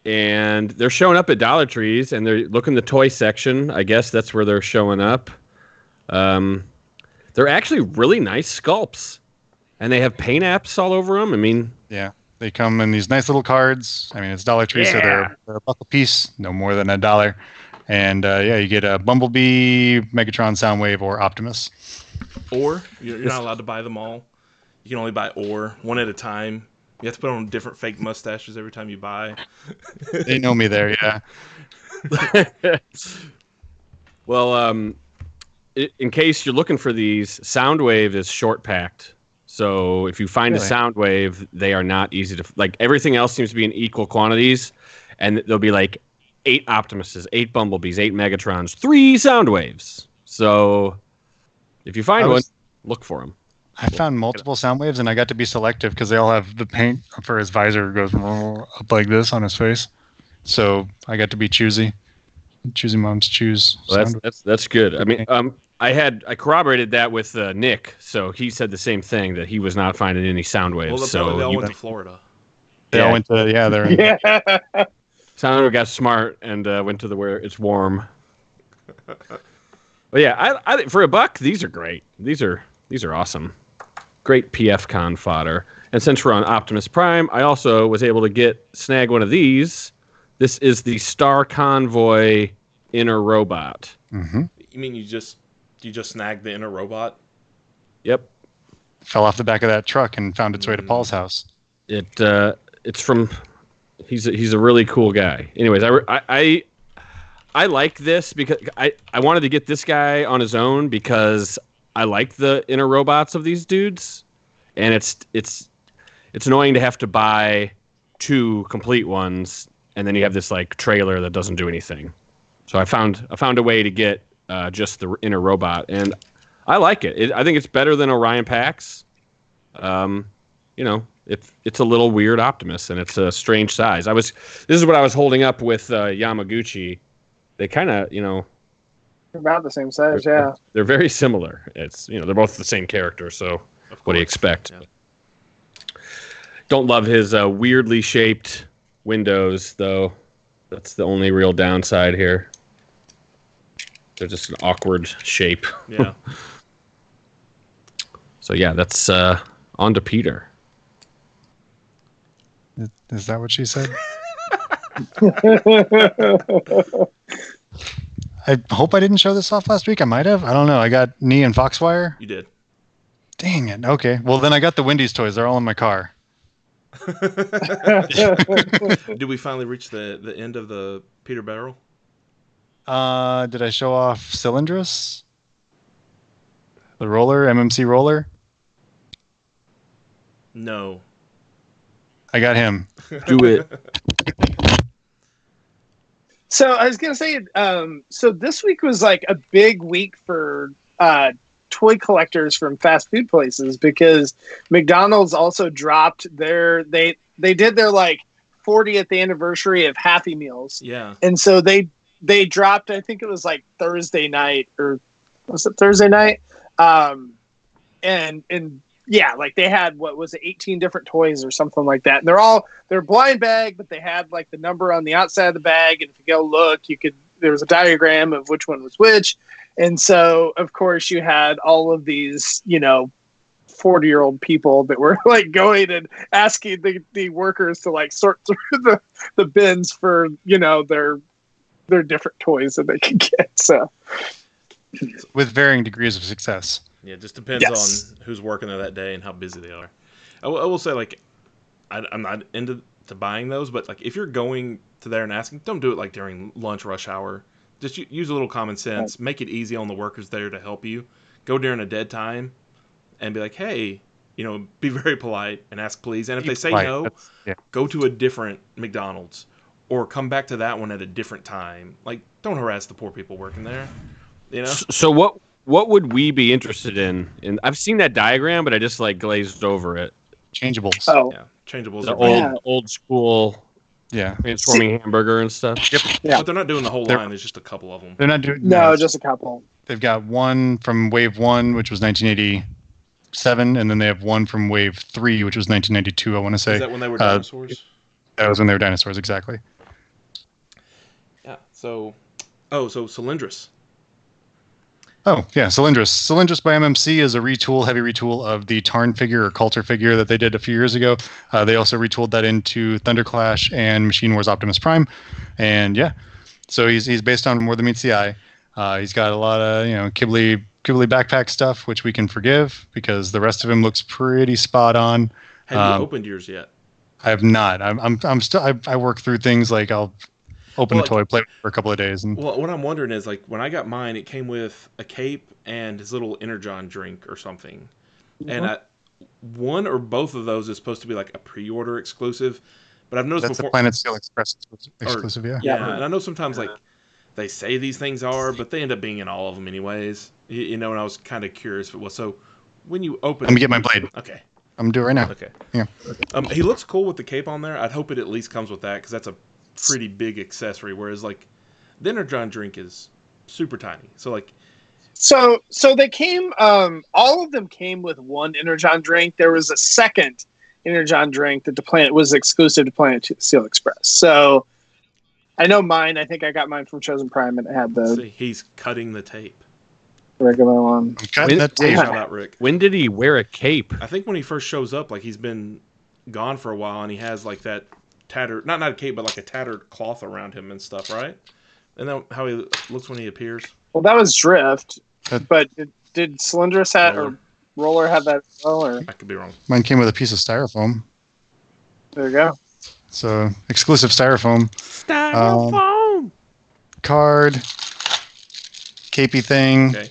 and they're showing up at Dollar Trees, and they're looking the toy section. I guess that's where they're showing up. They're actually really nice sculpts, and they have paint apps all over them. I mean, Yeah, they come in these nice little cards. I mean, it's Dollar Tree, so they're a buck a piece, no more than $1. And yeah, you get a Bumblebee, Megatron, Soundwave, or Optimus. Or you're not allowed to buy them all. You can only buy one at a time. You have to put on different fake mustaches every time you buy. They know me there, yeah. well, in case you're looking for these, Soundwave is short packed. So if you find a Soundwave, they are not easy to like. Everything else seems to be in equal quantities, and there'll be like 8 Optimuses, 8 Bumblebees, 8 Megatrons, 3 Soundwaves. So if you find one, look for them. I found multiple Soundwaves, and I got to be selective because they all have the paint for his visor goes up like this on his face. So I got to be choosy. Choosy moms choose. Well, that's good. I mean, I corroborated that with Nick, so he said the same thing, that he was not finding any Soundwaves. Well, so they all went to Florida. They all went to they're Yeah. Soundwave got smart and went to where it's warm. But yeah, I for $1, these are great. These are awesome. Great PF Con fodder. And since we're on Optimus Prime, I also was able to snag one of these. This is the Star Convoy Inner Robot. Mm-hmm. You mean you just snagged the inner robot? Yep. Fell off the back of that truck and found its way to Paul's house. It's from. He's a really cool guy. Anyways, I like this because I wanted to get this guy on his own because I like the inner robots of these dudes, and it's annoying to have to buy 2 complete ones, and then you have this like trailer that doesn't do anything. So I found a way to get just the inner robot, and I like it. I think it's better than Orion Pax. It's a little weird Optimus, and it's a strange size. This is what I was holding up with Yamaguchi. They kind of, About the same size, yeah. they're very similar. It's they're both the same character, so what do you expect? Yeah. Don't love his weirdly shaped windows, though. That's the only real downside here. They're just an awkward shape. Yeah. So yeah, that's on to Peter. Is that what she said? I hope I didn't show this off last week. I might have. I don't know. I got Knee and Foxwire. You did. Dang it. Okay. Well, then I got the Wendy's toys. They're all in my car. Did we finally reach the end of the Peter barrel? Did I show off Cylindrus? The roller, MMC roller? No. I got him. Do it. So I was gonna say, so this week was like a big week for toy collectors from fast food places because McDonald's also dropped they did their like 40th anniversary of Happy Meals. Yeah. And so they dropped, I think it was like Thursday night, or was it Thursday night? And yeah, like they had, what was it, 18 different toys or something like that. And they're blind bag, but they had like the number on the outside of the bag. And if you go look, there was a diagram of which one was which. And so, of course, you had all of these, 40-year-old people that were like going and asking the workers to like sort through the bins for, their different toys that they could get. So With varying degrees of success. Yeah, it just depends on who's working there that day and how busy they are. I will say, like, I'm not into buying those, but like if you're going to there and asking, don't do it like during lunch rush hour. Just use a little common sense. Make it easy on the workers there to help you. Go during a dead time and be like, hey, be very polite and ask please. And if they say no, go to a different McDonald's or come back to that one at a different time. Like, don't harass the poor people working there. So what would we be interested in? And I've seen that diagram, but I just like glazed over it. changeables. Oh, Yeah, changeables The are big. old school Yeah, transforming hamburger and stuff. yep. yeah. But they're not doing the whole They're- line. There's just a couple of them. They're not doing No, just a couple. They've got one from Wave 1, which was 1987, and then they have one from Wave 3, which was 1992, I want to say. Is that when they were dinosaurs? That was when they were dinosaurs, exactly. Yeah. So Cylindrus. Oh, yeah, Cylindrus. Cylindrus by MMC is a heavy retool of the Tarn figure or Coulter figure that they did a few years ago. They also retooled that into Thunderclash and Machine Wars Optimus Prime. And yeah, so he's based on More Than Meets the Eye. He's got a lot of, Ghibli backpack stuff, which we can forgive because the rest of him looks pretty spot on. Have you opened yours yet? I have not. I'm still. I work through things like I'll open Well, a toy, play with it for a couple of days, and Well, what I'm wondering is, like, when I got mine, it came with a cape and his little Energon drink or something. And one or both of those is supposed to be like a pre-order exclusive. But I've noticed that's before. the Planet Steel Express exclusive. Yeah. Yeah, and I know sometimes like they say these things are, but they end up being in all of them anyways. And I was kind of curious if it was. So when you open, Let me get my blade. Okay. I'm gonna do it right now. Okay. Yeah. He looks cool with the cape on there. I'd hope it at least comes with that because that's a pretty big accessory. Whereas like the Energon drink is super tiny. So like So they came. All of them came with one Energon drink. There was a second Energon drink that the Planet was exclusive to Planet Steel Express. So I know mine. I think I got mine from Chosen Prime, and it had the see, he's cutting the tape. regular one. I'm cutting that tape. Shout out Rick. When did he wear a cape? I think when he first shows up, like he's been gone for a while, and he has like that tattered, not a cape, but like a tattered cloth around him and stuff, right? And then how he looks when he appears. Well, that was Drift, That- but did Cylindrus or Roller have that as well? Or I could be wrong. Mine came with a piece of styrofoam, there you go. so exclusive styrofoam card, capey thing, Okay.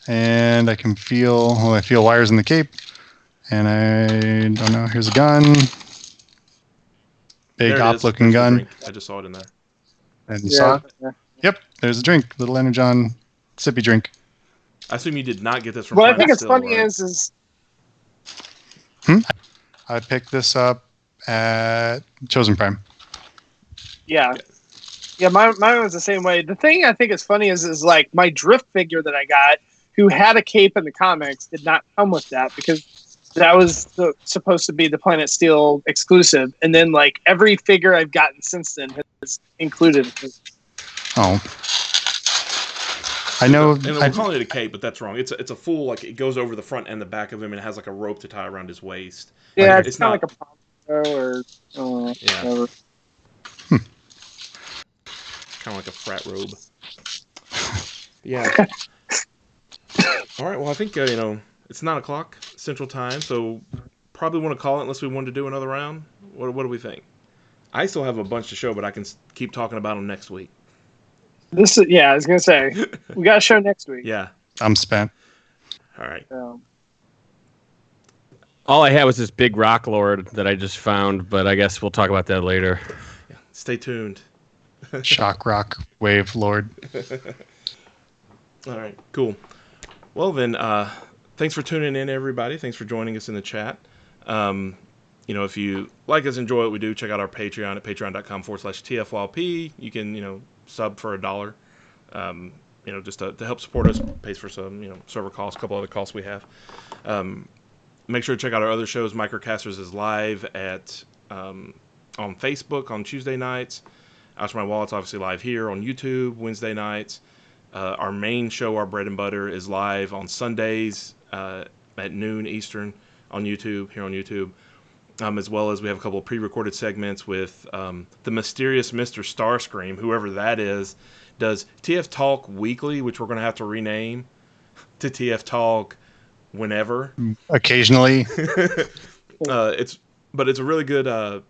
and I can feel. Well, I feel wires in the cape, and I don't know. Here's a gun, big There it op is. looking There's the gun, drink. I just saw it in there. and you saw it. Yeah. Yep, there's a drink, little Energon sippy drink. I assume you did not get this from. What I Planet think is Steel, funny right? is I picked this up at Chosen Prime. yeah. Yeah, mine was the same way. The thing I think is funny is like my Drift figure that I got, who had a cape in the comics, did not come with that because that was supposed to be the Planet Steel exclusive. And then like every figure I've gotten since then has included it. Oh, I know. And we're calling it a cape, but that's wrong. It's a full, like, it goes over the front and the back of him, and it has like a rope to tie around his waist. Yeah, Like, it's kind of like a poncho or Yeah. whatever. Kind of like a frat robe. Yeah. All right. Well, I think it's 9:00 Central Time, so probably want to call it unless we wanted to do another round. What do we think? I still have a bunch to show, but I can keep talking about them next week. This is I was gonna say we got a show next week. Yeah. I'm spent. All right. All I had was this big rock lord that I just found, but I guess we'll talk about that later. Yeah. Stay tuned. Shock Rock Wave Lord. All right. Cool. Well then, thanks for tuning in, everybody. Thanks for joining us in the chat. If you like us, enjoy what we do, check out our Patreon at patreon.com/TFYP. You can, sub for $1. Just to help support us, pays for some, server costs, a couple other costs we have. Make sure to check out our other shows. Microcasters is live on Facebook on Tuesday nights. Ouch My Wallet's obviously live here on YouTube Wednesday nights. Our main show, Our Bread and Butter, is live on Sundays at noon Eastern on YouTube, here on YouTube. As well as we have a couple of pre-recorded segments with the mysterious Mr. Starscream, whoever that is, does TF Talk Weekly, which we're going to have to rename to TF Talk Whenever. Occasionally. It's a really good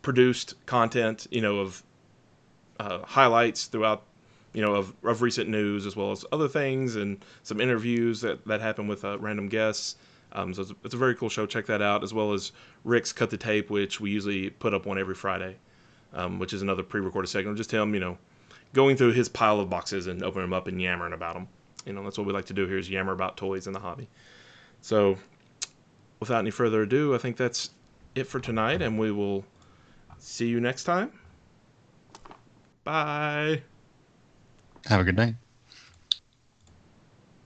produced content, of highlights throughout, of recent news, as well as other things and some interviews that happen with random guests. So it's a very cool show. Check that out, as well as Rick's Cut the Tape, which we usually put up one every Friday, which is another pre-recorded segment. Just him, going through his pile of boxes and opening them up and yammering about them. That's what we like to do here, is yammer about toys in the hobby. So without any further ado, I think that's it for tonight, and we will see you next time. Bye. Have a good night.